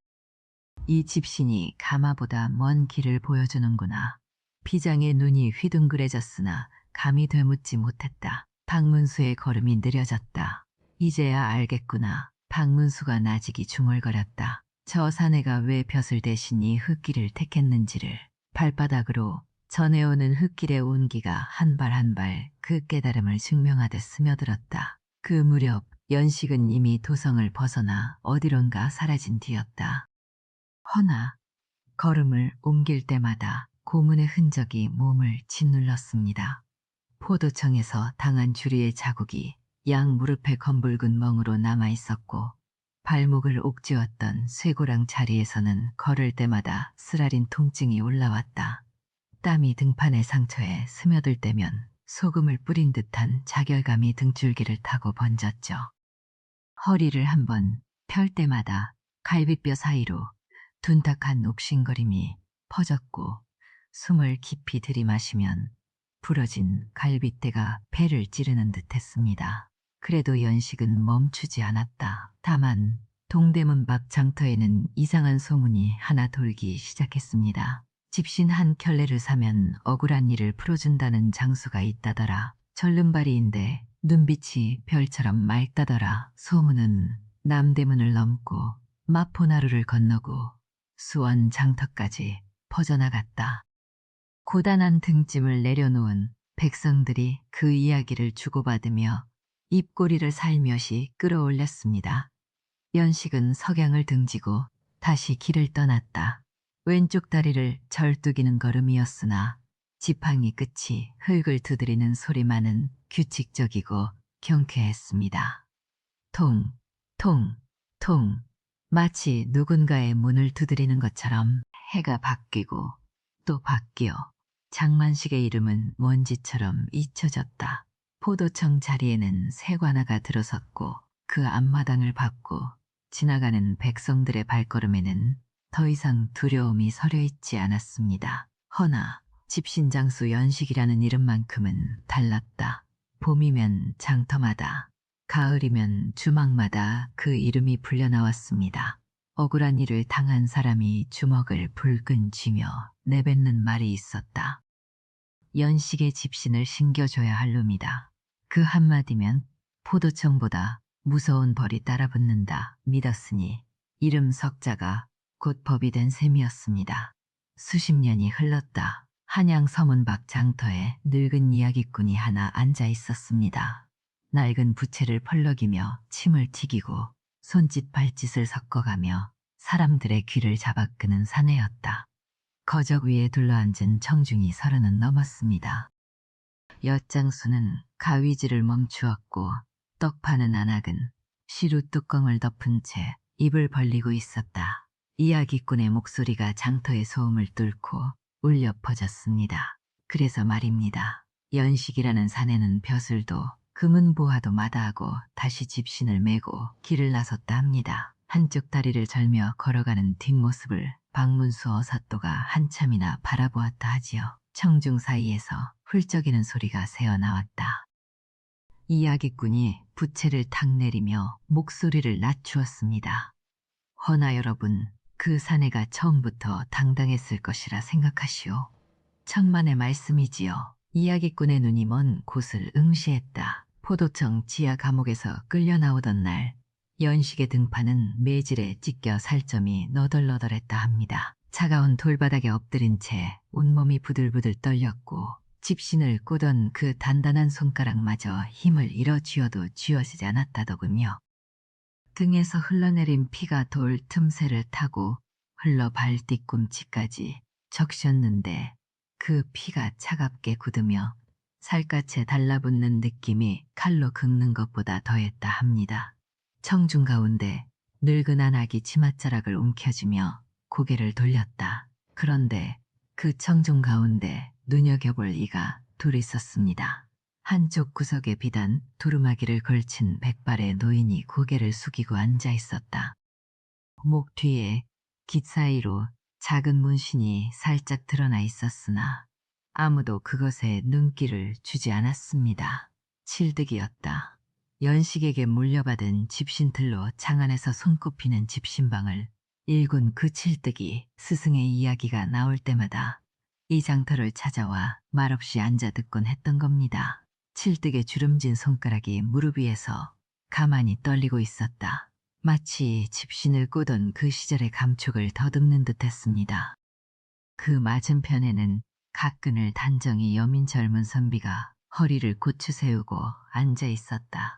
이 집신이 가마보다 먼 길을 보여주는구나. 비장의 눈이 휘둥그레졌으나 감히 되묻지 못했다. 박문수의 걸음이 느려졌다. 이제야 알겠구나. 박문수가 나직이 중얼거렸다. 저 사내가 왜 벼슬 대신 이 흙길을 택했는지를. 발바닥으로 전해오는 흙길의 온기가 한 발 한 발 그 깨달음을 증명하듯 스며들었다. 그 무렵 연식은 이미 도성을 벗어나 어디론가 사라진 뒤였다. 허나 걸음을 옮길 때마다 고문의 흔적이 몸을 짓눌렀습니다. 포도청에서 당한 주리의 자국이 양 무릎에 검붉은 멍으로 남아있었고 발목을 옥죄었던 쇠고랑 자리에서는 걸을 때마다 쓰라린 통증이 올라왔다. 땀이 등판의 상처에 스며들 때면 소금을 뿌린 듯한 자결감이 등줄기를 타고 번졌죠. 허리를 한번 펼 때마다 갈비뼈 사이로 둔탁한 옥신거림이 퍼졌고 숨을 깊이 들이마시면 부러진 갈빗대가 배를 찌르는 듯했습니다. 그래도 연식은 멈추지 않았다. 다만 동대문 밖 장터에는 이상한 소문이 하나 돌기 시작했습니다. 집신 한 켤레를 사면 억울한 일을 풀어준다는 장수가 있다더라. 절름발이인데 눈빛이 별처럼 맑다더라. 소문은 남대문을 넘고 마포나루를 건너고 수원 장터까지 퍼져나갔다. 고단한 등짐을 내려놓은 백성들이 그 이야기를 주고받으며 입꼬리를 살며시 끌어올렸습니다. 연식은 석양을 등지고 다시 길을 떠났다. 왼쪽 다리를 절뚝이는 걸음이었으나 지팡이 끝이 흙을 두드리는 소리만은 규칙적이고 경쾌했습니다. 통, 통, 통. 마치 누군가의 문을 두드리는 것처럼 해가 바뀌고 또 바뀌어 장만식의 이름은 먼지처럼 잊혀졌다. 포도청 자리에는 새관아가 들어섰고 그 앞마당을 밟고 지나가는 백성들의 발걸음에는 더 이상 두려움이 서려있지 않았습니다. 허나 집신장수 연식이라는 이름만큼은 달랐다. 봄이면 장터마다, 가을이면 주막마다 그 이름이 불려나왔습니다. 억울한 일을 당한 사람이 주먹을 불끈 쥐며 내뱉는 말이 있었다. 연식의 집신을 신겨줘야 할 놈이다. 그 한마디면 포도청보다 무서운 벌이 따라붙는다 믿었으니 이름 석자가 곧 법이 된 셈이었습니다. 수십 년이 흘렀다. 한양 서문 밖 장터에 늙은 이야기꾼이 하나 앉아 있었습니다. 낡은 부채를 펄럭이며 침을 튀기고 손짓 발짓을 섞어가며 사람들의 귀를 잡아끄는 사내였다. 거적 위에 둘러앉은 청중이 30은 넘었습니다. 엿장수는 가위질을 멈추었고 떡 파는 안악은 시루 뚜껑을 덮은 채 입을 벌리고 있었다. 이야기꾼의 목소리가 장터의 소음을 뚫고 울려 퍼졌습니다. 그래서 말입니다. 연식이라는 사내는 벼슬도 금은보화도 마다하고 다시 집신을 메고 길을 나섰다 합니다. 한쪽 다리를 절며 걸어가는 뒷모습을 박문수 어사또가 한참이나 바라보았다 하지요. 청중 사이에서 훌쩍이는 소리가 새어나왔다. 이야기꾼이 부채를 탁 내리며 목소리를 낮추었습니다. 허나 여러분, 그 사내가 처음부터 당당했을 것이라 생각하시오. 천만의 말씀이지요. 이야기꾼의 눈이 먼 곳을 응시했다. 포도청 지하 감옥에서 끌려 나오던 날 연식의 등판은 매질에 찢겨 살점이 너덜너덜했다 합니다. 차가운 돌바닥에 엎드린 채 온몸이 부들부들 떨렸고 집신을 꼬던 그 단단한 손가락마저 힘을 잃어 쥐어도 쥐어지지 않았다더군요. 등에서 흘러내린 피가 돌 틈새를 타고 흘러 발 뒤꿈치까지 적셨는데 그 피가 차갑게 굳으며 살갗에 달라붙는 느낌이 칼로 긁는 것보다 더했다 합니다. 청중 가운데 늙은 아낙이 치맛자락을 움켜쥐며 고개를 돌렸다. 그런데 그 청중 가운데 눈여겨볼 이가 둘 있었습니다. 한쪽 구석에 비단 두루마기를 걸친 백발의 노인이 고개를 숙이고 앉아 있었다. 목 뒤에 깃 사이로 작은 문신이 살짝 드러나 있었으나 아무도 그것에 눈길을 주지 않았습니다. 칠득이었다. 연식에게 물려받은 집신틀로 장안에서 손꼽히는 집신방을 일군 그 칠득이 스승의 이야기가 나올 때마다 이 장터를 찾아와 말없이 앉아 듣곤 했던 겁니다. 칠득의 주름진 손가락이 무릎 위에서 가만히 떨리고 있었다. 마치 집신을 꼬던 그 시절의 감촉을 더듬는 듯했습니다. 그 맞은편에는 가끈을 단정히 여민 젊은 선비가 허리를 고추 세우고 앉아 있었다.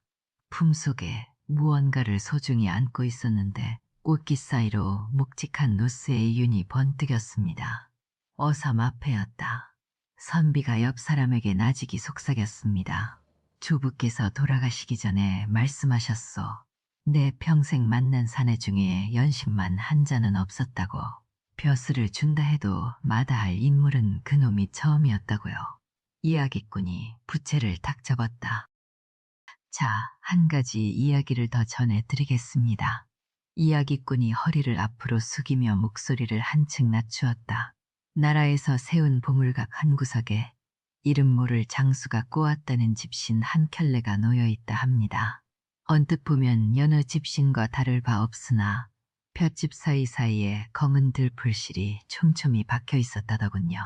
품속에 무언가를 소중히 안고 있었는데 꽃깃 사이로 묵직한 노스의 윤이 번뜩였습니다. 어삼 앞에였다. 선비가 옆 사람에게 나직이 속삭였습니다. 주부께서 돌아가시기 전에 말씀하셨소. 내 평생 만난 사내 중에 연식만 한 잔은 없었다고. 벼슬을 준다 해도 마다할 인물은 그놈이 처음이었다고요. 이야기꾼이 부채를 탁 접었다. 자, 한 가지 이야기를 더 전해드리겠습니다. 이야기꾼이 허리를 앞으로 숙이며 목소리를 한층 낮추었다. 나라에서 세운 보물각 한 구석에 이름 모를 장수가 꼬았다는 집신 한 켤레가 놓여있다 합니다. 언뜻 보면 여느 집신과 다를 바 없으나 볏짚 사이사이에 검은 들풀실이 촘촘히 박혀 있었다더군요.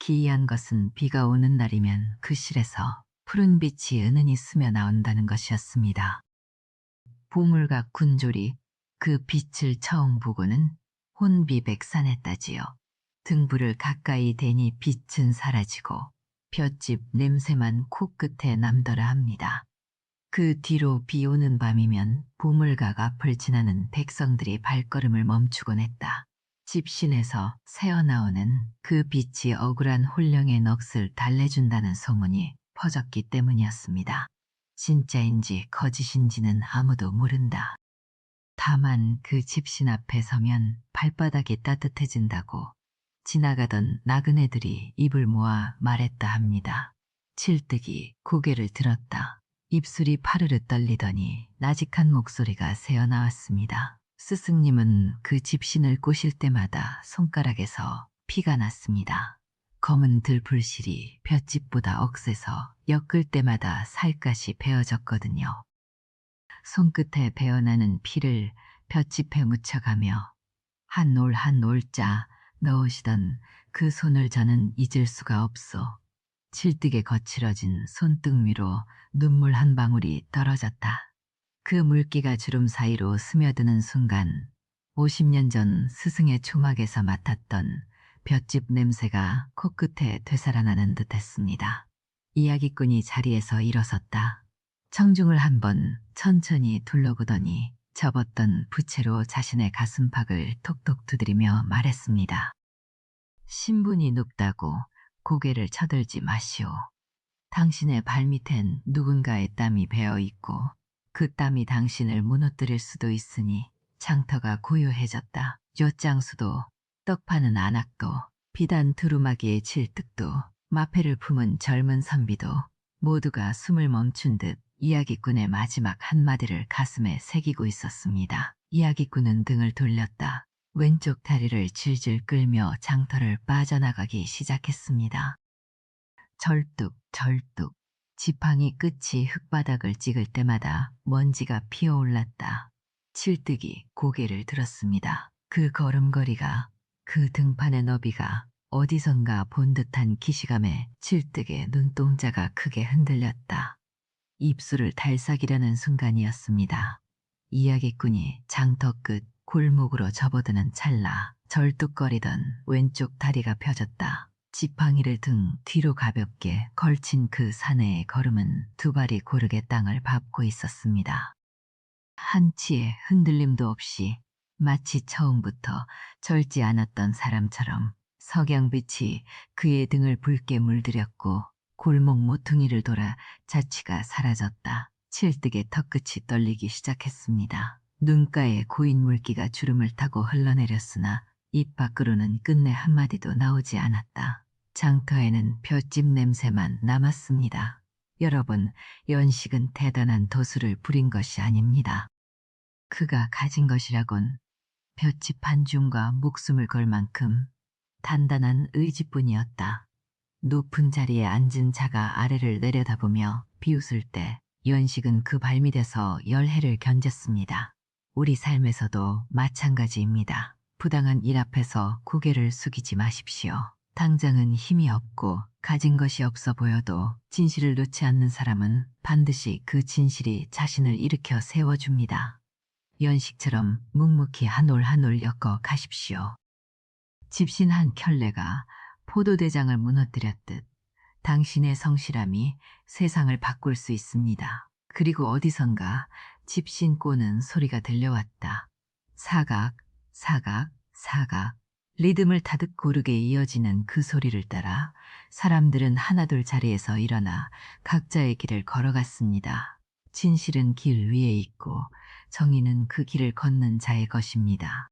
기이한 것은 비가 오는 날이면 그 실에서 푸른 빛이 은은히 스며 나온다는 것이었습니다. 보물각 군졸이 그 빛을 처음 보고는 혼비백산했다지요. 등불을 가까이 대니 빛은 사라지고 볏짚 냄새만 코끝에 남더라 합니다. 그 뒤로 비 오는 밤이면 보물각 앞을 지나는 백성들이 발걸음을 멈추곤 했다. 집신에서 새어나오는 그 빛이 억울한 혼령의 넋을 달래준다는 소문이 퍼졌기 때문이었습니다. 진짜인지 거짓인지는 아무도 모른다. 다만 그 집신 앞에 서면 발바닥이 따뜻해진다고 지나가던 나그네들이 입을 모아 말했다 합니다. 칠득이 고개를 들었다. 입술이 파르르 떨리더니 나직한 목소리가 새어나왔습니다. 스승님은 그 집신을 꼬실 때마다 손가락에서 피가 났습니다. 검은 들풀실이 볏짚보다 억세서 엮을 때마다 살갗이 베어졌거든요. 손끝에 베어나는 피를 볏짚에 묻혀가며 한 올 한 올짜 넣으시던 그 손을 저는 잊을 수가 없소. 칠득에 거칠어진 손등 위로 눈물 한 방울이 떨어졌다. 그 물기가 주름 사이로 스며드는 순간 50년 전 스승의 초막에서 맡았던 볏짚 냄새가 코끝에 되살아나는 듯했습니다. 이야기꾼이 자리에서 일어섰다. 청중을 한번 천천히 둘러보더니 접었던 부채로 자신의 가슴팍을 톡톡 두드리며 말했습니다. 신분이 높다고 고개를 쳐들지 마시오. 당신의 발밑엔 누군가의 땀이 배어있고 그 땀이 당신을 무너뜨릴 수도 있으니 장터가 고요해졌다. 엿장수도 떡 파는 안악도 비단 두루마기의 칠득도 마패를 품은 젊은 선비도 모두가 숨을 멈춘 듯 이야기꾼의 마지막 한마디를 가슴에 새기고 있었습니다. 이야기꾼은 등을 돌렸다. 왼쪽 다리를 질질 끌며 장터를 빠져나가기 시작했습니다. 절뚝 절뚝 지팡이 끝이 흙바닥을 찍을 때마다 먼지가 피어올랐다. 칠득이 고개를 들었습니다. 그 걸음걸이가 그 등판의 너비가 어디선가 본 듯한 기시감에 칠득의 눈동자가 크게 흔들렸다. 입술을 달싹이려는 순간이었습니다. 이야기꾼이 장터 끝 골목으로 접어드는 찰나 절뚝거리던 왼쪽 다리가 펴졌다. 지팡이를 등 뒤로 가볍게 걸친 그 사내의 걸음은 두 발이 고르게 땅을 밟고 있었습니다. 한치의 흔들림도 없이 마치 처음부터 절지 않았던 사람처럼 석양빛이 그의 등을 붉게 물들였고 골목 모퉁이를 돌아 자취가 사라졌다. 칠뜨게 턱끝이 떨리기 시작했습니다. 눈가에 고인 물기가 주름을 타고 흘러내렸으나 입 밖으로는 끝내 한마디도 나오지 않았다. 장터에는 볏짚 냄새만 남았습니다. 여러분, 연식은 대단한 도수를 부린 것이 아닙니다. 그가 가진 것이라곤 볏짚 한 줌과 목숨을 걸 만큼 단단한 의지뿐이었다. 높은 자리에 앉은 자가 아래를 내려다보며 비웃을 때 연식은 그 발밑에서 열해를 견뎠습니다. 우리 삶에서도 마찬가지입니다. 부당한 일 앞에서 고개를 숙이지 마십시오. 당장은 힘이 없고 가진 것이 없어 보여도 진실을 놓지 않는 사람은 반드시 그 진실이 자신을 일으켜 세워줍니다. 연식처럼 묵묵히 한 올 한 올 엮어 가십시오. 집신 한 켤레가 포도대장을 무너뜨렸듯 당신의 성실함이 세상을 바꿀 수 있습니다. 그리고 어디선가 집신 꼬는 소리가 들려왔다. 사각, 사각, 사각. 리듬을 타듯 고르게 이어지는 그 소리를 따라 사람들은 하나둘 자리에서 일어나 각자의 길을 걸어갔습니다. 진실은 길 위에 있고 정의는 그 길을 걷는 자의 것입니다.